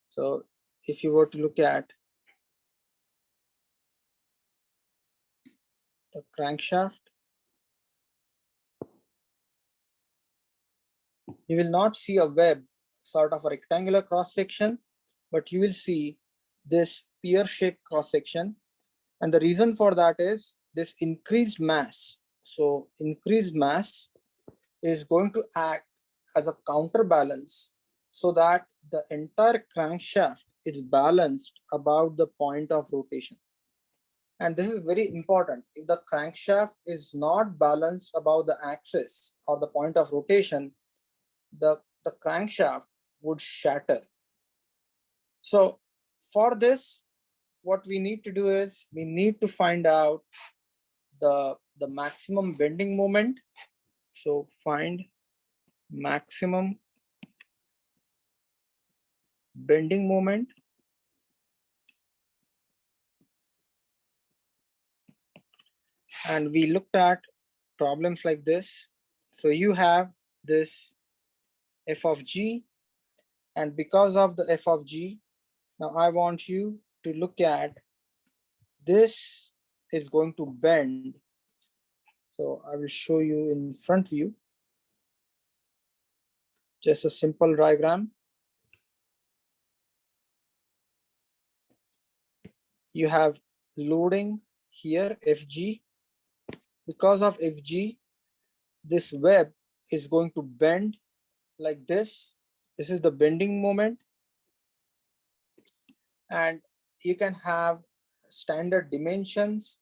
So if you were to look at the crankshaft, you will not see a web, sort of a rectangular cross section, but you will see this pear-shaped cross section. And the reason for that is this increased mass. So increased mass is going to act as a counterbalance so that the entire crankshaft is balanced about the point of rotation. And this is very important. If the crankshaft is not balanced about the axis or the point of rotation, the crankshaft would shatter. So for this, what we need to do is we need to find out the maximum bending moment. So find maximum bending moment. And we looked at problems like this. So you have this f of g, and because of the f of g, now I want you to look at this is going to bend. So I will show you in front view, just a simple diagram. You have loading here, Fg. Because of Fg, this web is going to bend like this. This is the bending moment. And you can have standard dimensions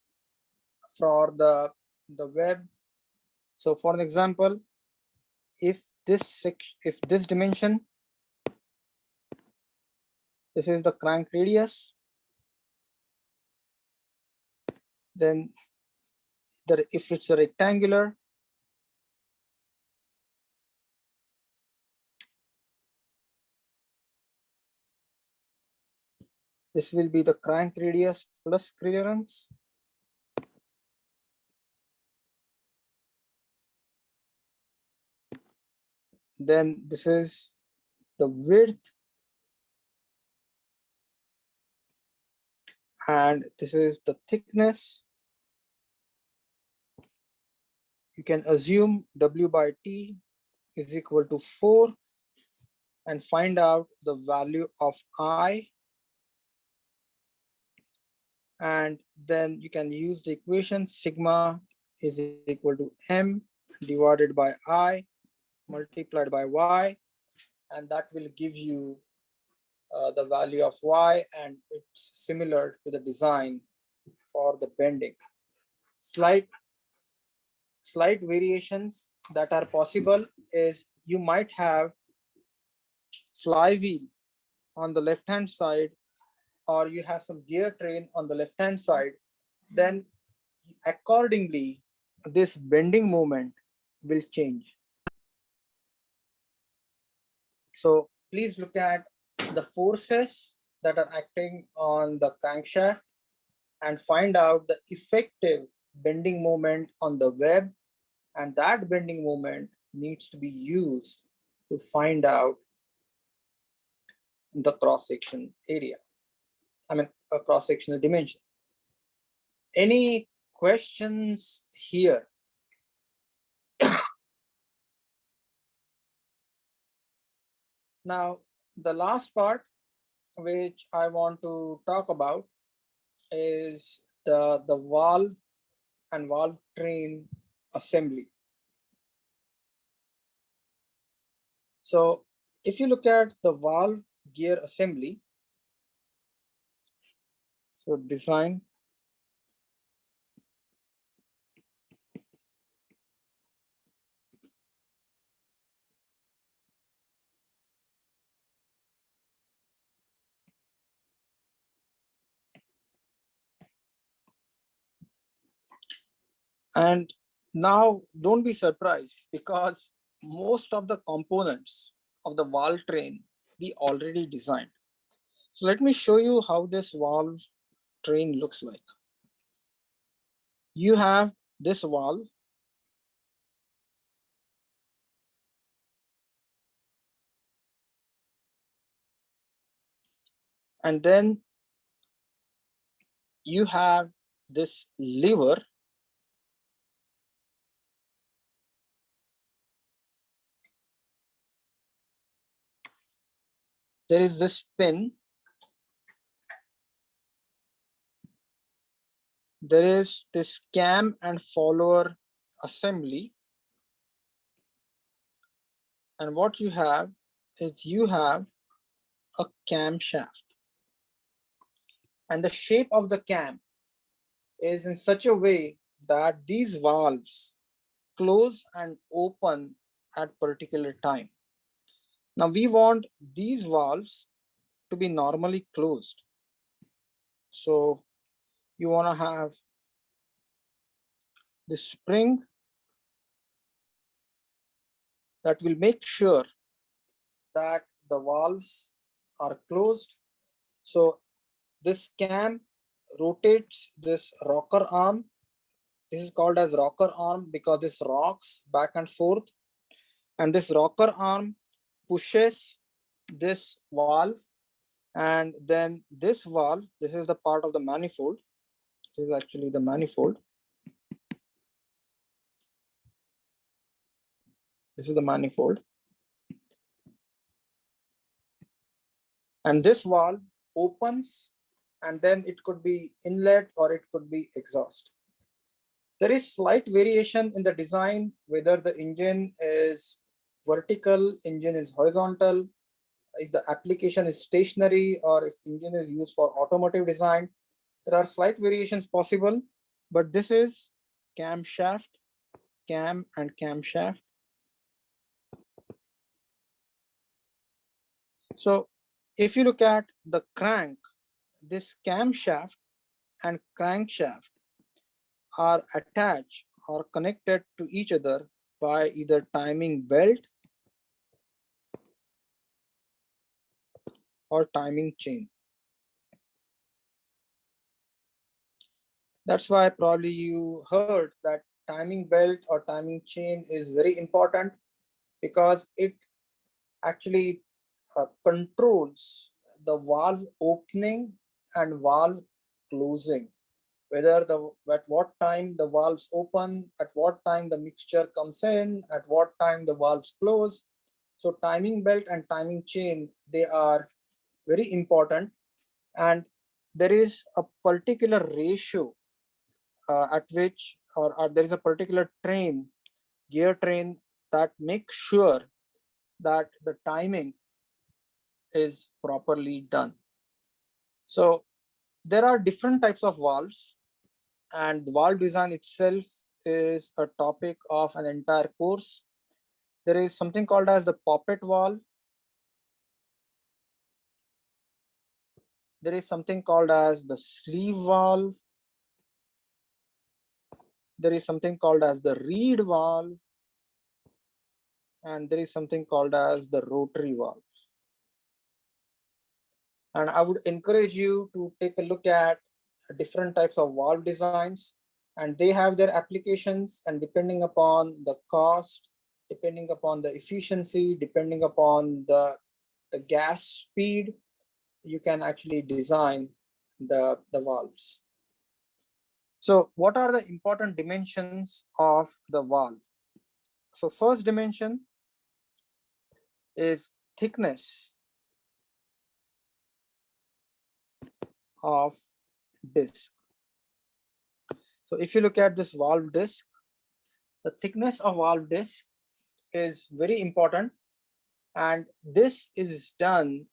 for the web. So for an example, if this dimension, this is the crank radius, then if it's a rectangular, this will be the crank radius plus clearance. Then this is the width, and this is the thickness. You can assume W by T is equal to 4 and find out the value of I. And then you can use the equation sigma is equal to M divided by I multiplied by Y, and that will give you the value of Y, and it's similar to the design for the bending. Slight variations that are possible is you might have flywheel on the left hand side, or you have some gear train on the left hand side, then accordingly this bending moment will change. So please look at the forces that are acting on the crankshaft and find out the effective bending moment on the web, and that bending moment needs to be used to find out the cross-section area. I mean, a cross-sectional dimension. Any questions here? Now, the last part which I want to talk about is the valve and valve train assembly. So if you look at the valve gear assembly, so design, and now don't be surprised because most of the components of the valve train we already designed. So let me show you how this valve train looks like. You have this valve, and then you have this lever, there is this pin, there is this cam and follower assembly, and what you have is you have a camshaft, and the shape of the cam is in such a way that these valves close and open at particular time. Now we want these valves to be normally closed. So you want to have the spring that will make sure that the valves are closed. So this cam rotates this rocker arm. This is called as rocker arm because this rocks back and forth, and this rocker arm pushes this valve, and then this valve, this is the part of the manifold. This is actually the manifold. This is the manifold. And this valve opens, and then it could be inlet or it could be exhaust. There is slight variation in the design, whether the engine is vertical, engine is horizontal, if the application is stationary, or if engine is used for automotive design. There are slight variations possible, but this is camshaft, cam and camshaft. So if you look at the crank, this camshaft and crankshaft are attached or connected to each other by either timing belt or timing chain. That's why probably you heard that timing belt or timing chain is very important, because it actually controls the valve opening and valve closing, whether at what time the valves open, at what time the mixture comes in, at what time the valves close. So timing belt and timing chain, they are very important, and there is a particular ratio at which, or there is a particular train, gear train, that makes sure that the timing is properly done. So there are different types of valves, and valve design itself is a topic of an entire course. There is something called as the poppet valve. there is something called as the sleeve valve. There is something called as the reed valve. And there is something called as the rotary valve. And I would encourage you to take a look at different types of valve designs, and they have their applications, and depending upon the cost, depending upon the efficiency, depending upon the gas speed, you can actually design the valves. So what are the important dimensions of the valve? So first dimension is thickness of disc. So if you look at this valve disc, the thickness of valve disc is very important, and this is done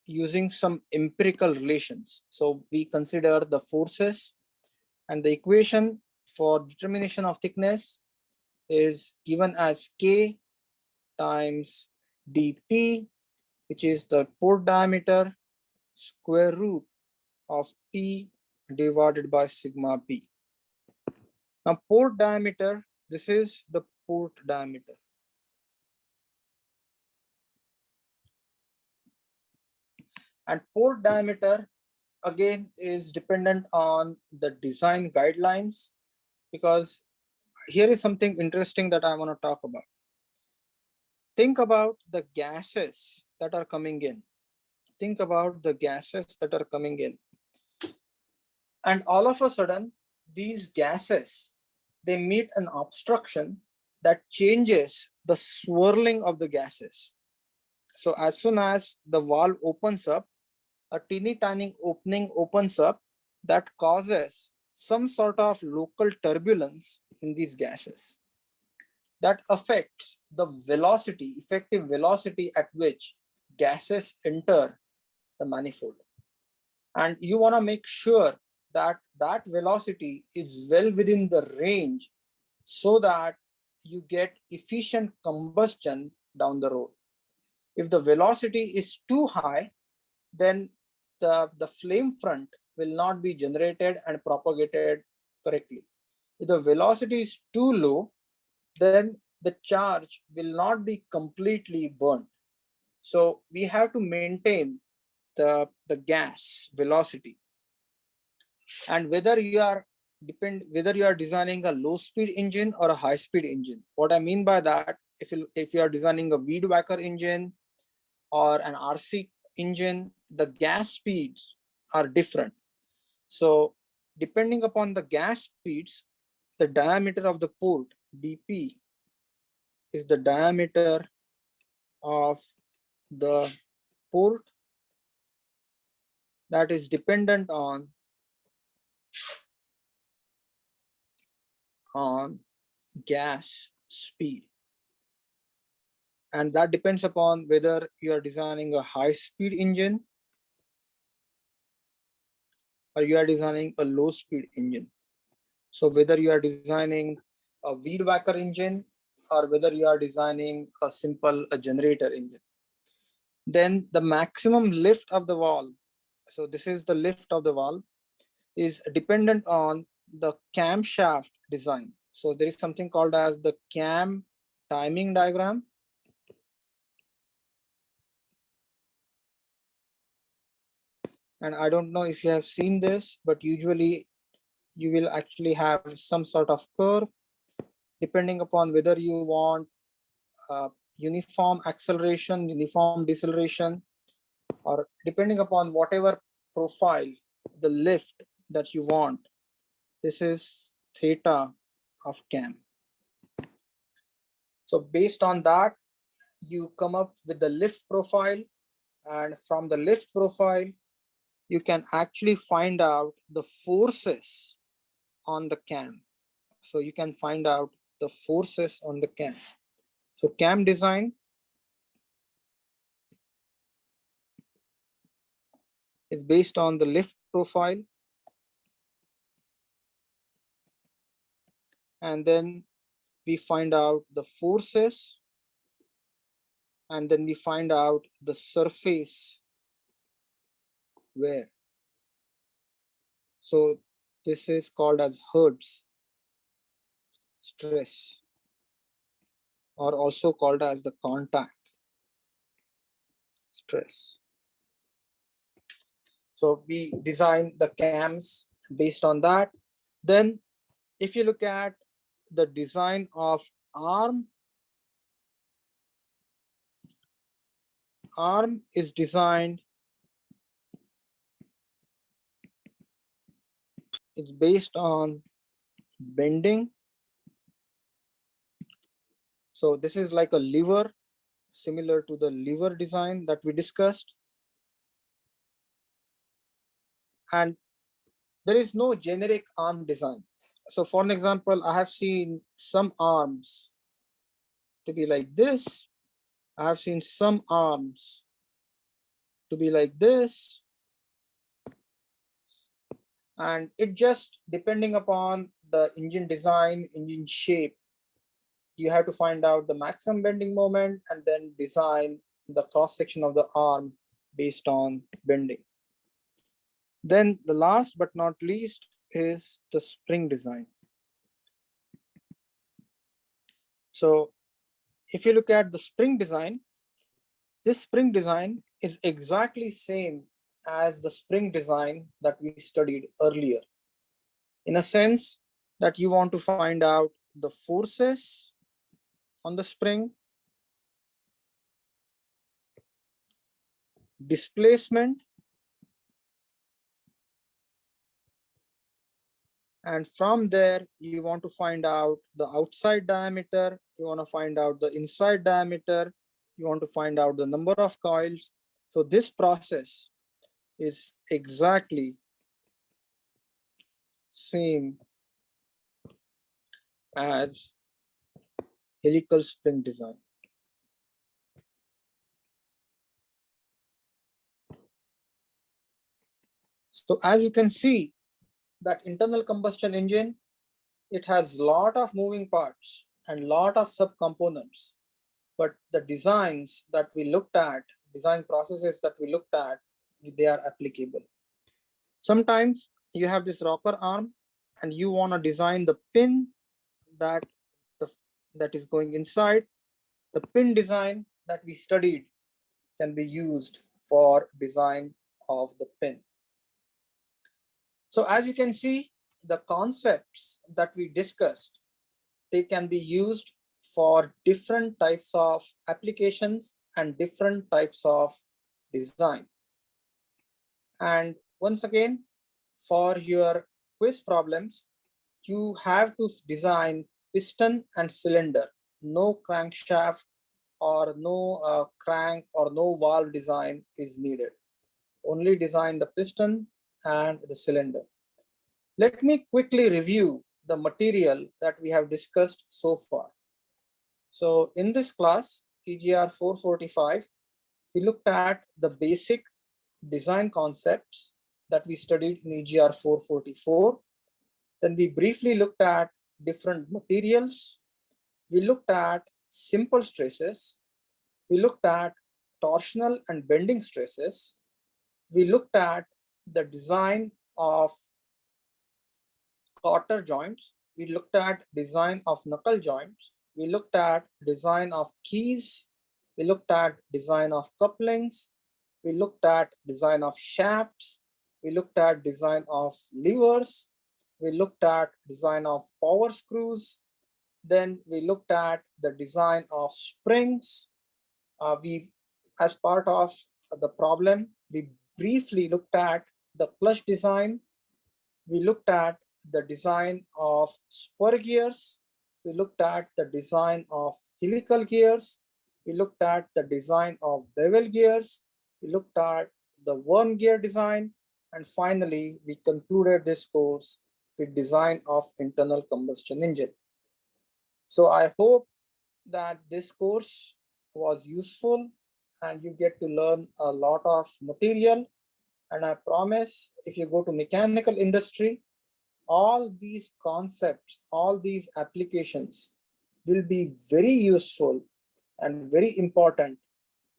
using some empirical relations. So we consider the forces, and the equation for determination of thickness is given as K times dP, which is the port diameter square root of P divided by sigma P. Now port diameter, this is the port diameter. And port diameter again is dependent on the design guidelines, because here is something interesting that I want to talk about. Think about the gases that are coming in. Think about the gases that are coming in. And all of a sudden, these gases, they meet an obstruction that changes the swirling of the gases. So as soon as the valve opens up, a teeny tiny opening opens up that causes some sort of local turbulence in these gases that affects the velocity, effective velocity at which gases enter the manifold. And you want to make sure that that velocity is well within the range so that you get efficient combustion down the road. If the velocity is too high, then the flame front will not be generated and propagated correctly. If the velocity is too low, then the charge will not be completely burnt. So we have to maintain the gas velocity. And whether you are designing a low speed engine or a high speed engine. What I mean by that, if you are designing a weed whacker engine or an RC engine, the gas speeds are different. So depending upon the gas speeds, the diameter of the port dP is the diameter of the port that is dependent on gas speed. And that depends upon whether you are designing a high speed engine or you are designing a low speed engine. So whether you are designing a weed whacker engine or whether you are designing a simple generator engine. Then the maximum lift of the valve, so this is the lift of the valve, is dependent on the camshaft design. So there is something called as the cam timing diagram. And I don't know if you have seen this, but usually you will actually have some sort of curve depending upon whether you want uniform acceleration, uniform deceleration, or depending upon whatever profile, the lift that you want. This is theta of cam. So based on that, you come up with the lift profile, and from the lift profile, you can actually find out the forces on the cam. So you can find out the forces on the cam. So cam design is based on the lift profile, and then we find out the forces, and then we find out the surface wear. So this is called as Hertz stress, or also called as the contact stress. So we design the cams based on that. Then if you look at the design of arm is designed, it's based on bending. So this is like a lever, similar to the lever design that we discussed. And there is no generic arm design. So for an example, I have seen some arms to be like this. I have seen some arms to be like this. And it just depending upon the engine design, engine shape, you have to find out the maximum bending moment and then design the cross section of the arm based on bending. Then the last but not least is the spring design. So if you look at the spring design, this spring design is exactly same as the spring design that we studied earlier, in a sense that you want to find out the forces on the spring, displacement, and from there you want to find out the outside diameter, you want to find out the inside diameter, you want to find out the number of coils. So this process is exactly same as helical spring design. So as you can see, that internal combustion engine, it has lot of moving parts and lot of subcomponents, but the designs that we looked at, design processes that we looked at, they are applicable. Sometimes you have this rocker arm and you want to design the pin that that is going inside. The pin design that we studied can be used for design of the pin. So as you can see, the concepts that we discussed, they can be used for different types of applications and different types of design. And once again, for your quiz problems, you have to design piston and cylinder, no crankshaft or no crank or no valve design is needed. Only design the piston and the cylinder. Let me quickly review the material that we have discussed so far. So in this class, egr445, we looked at the basic design concepts that we studied in egr444. Then we briefly looked at different materials. We looked at simple stresses. We looked at torsional and bending stresses. We looked at the design of cotter joints. We looked at design of knuckle joints. We looked at design of keys. We looked at design of couplings. We looked at design of shafts. We looked at design of levers. We looked at design of power screws. Then we looked at the design of springs. As part of the problem, we briefly looked at the clutch design. We looked at the design of spur gears. We looked at the design of helical gears. We looked at the design of bevel gears. We looked at the worm gear design. And finally, we concluded this course with design of internal combustion engine. So I hope that this course was useful and you get to learn a lot of material. And I promise if you go to mechanical industry, all these concepts, all these applications will be very useful and very important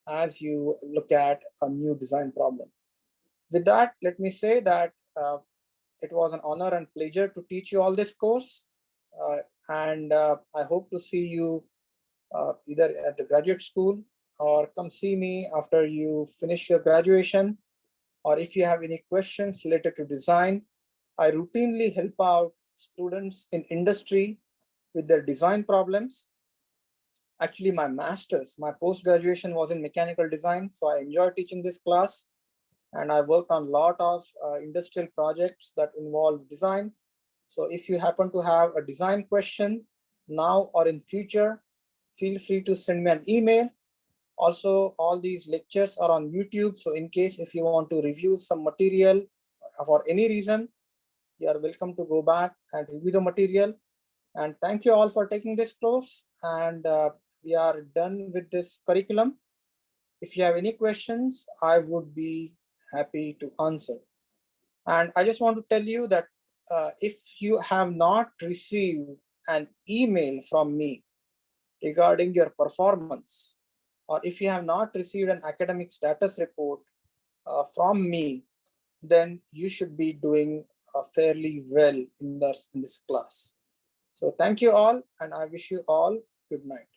as you look at a new design problem. With that, let me say that it was an honor and pleasure to teach you all this course. And I hope to see you either at the graduate school or come see me after you finish your graduation. Or if you have any questions related to design, I routinely help out students in industry with their design problems. Actually, my master's, my post-graduation was in mechanical design, so I enjoy teaching this class. And I worked on a lot of industrial projects that involve design. So if you happen to have a design question now or in future, feel free to send me an email. Also, all these lectures are on YouTube. So in case if you want to review some material for any reason, you are welcome to go back and review the material. And thank you all for taking this course. And we are done with this curriculum. If you have any questions, I would be happy to answer. And I just want to tell you that if you have not received an email from me regarding your performance, or if you have not received an academic status report from me, then you should be doing fairly well in this class. So thank you all, and I wish you all good night.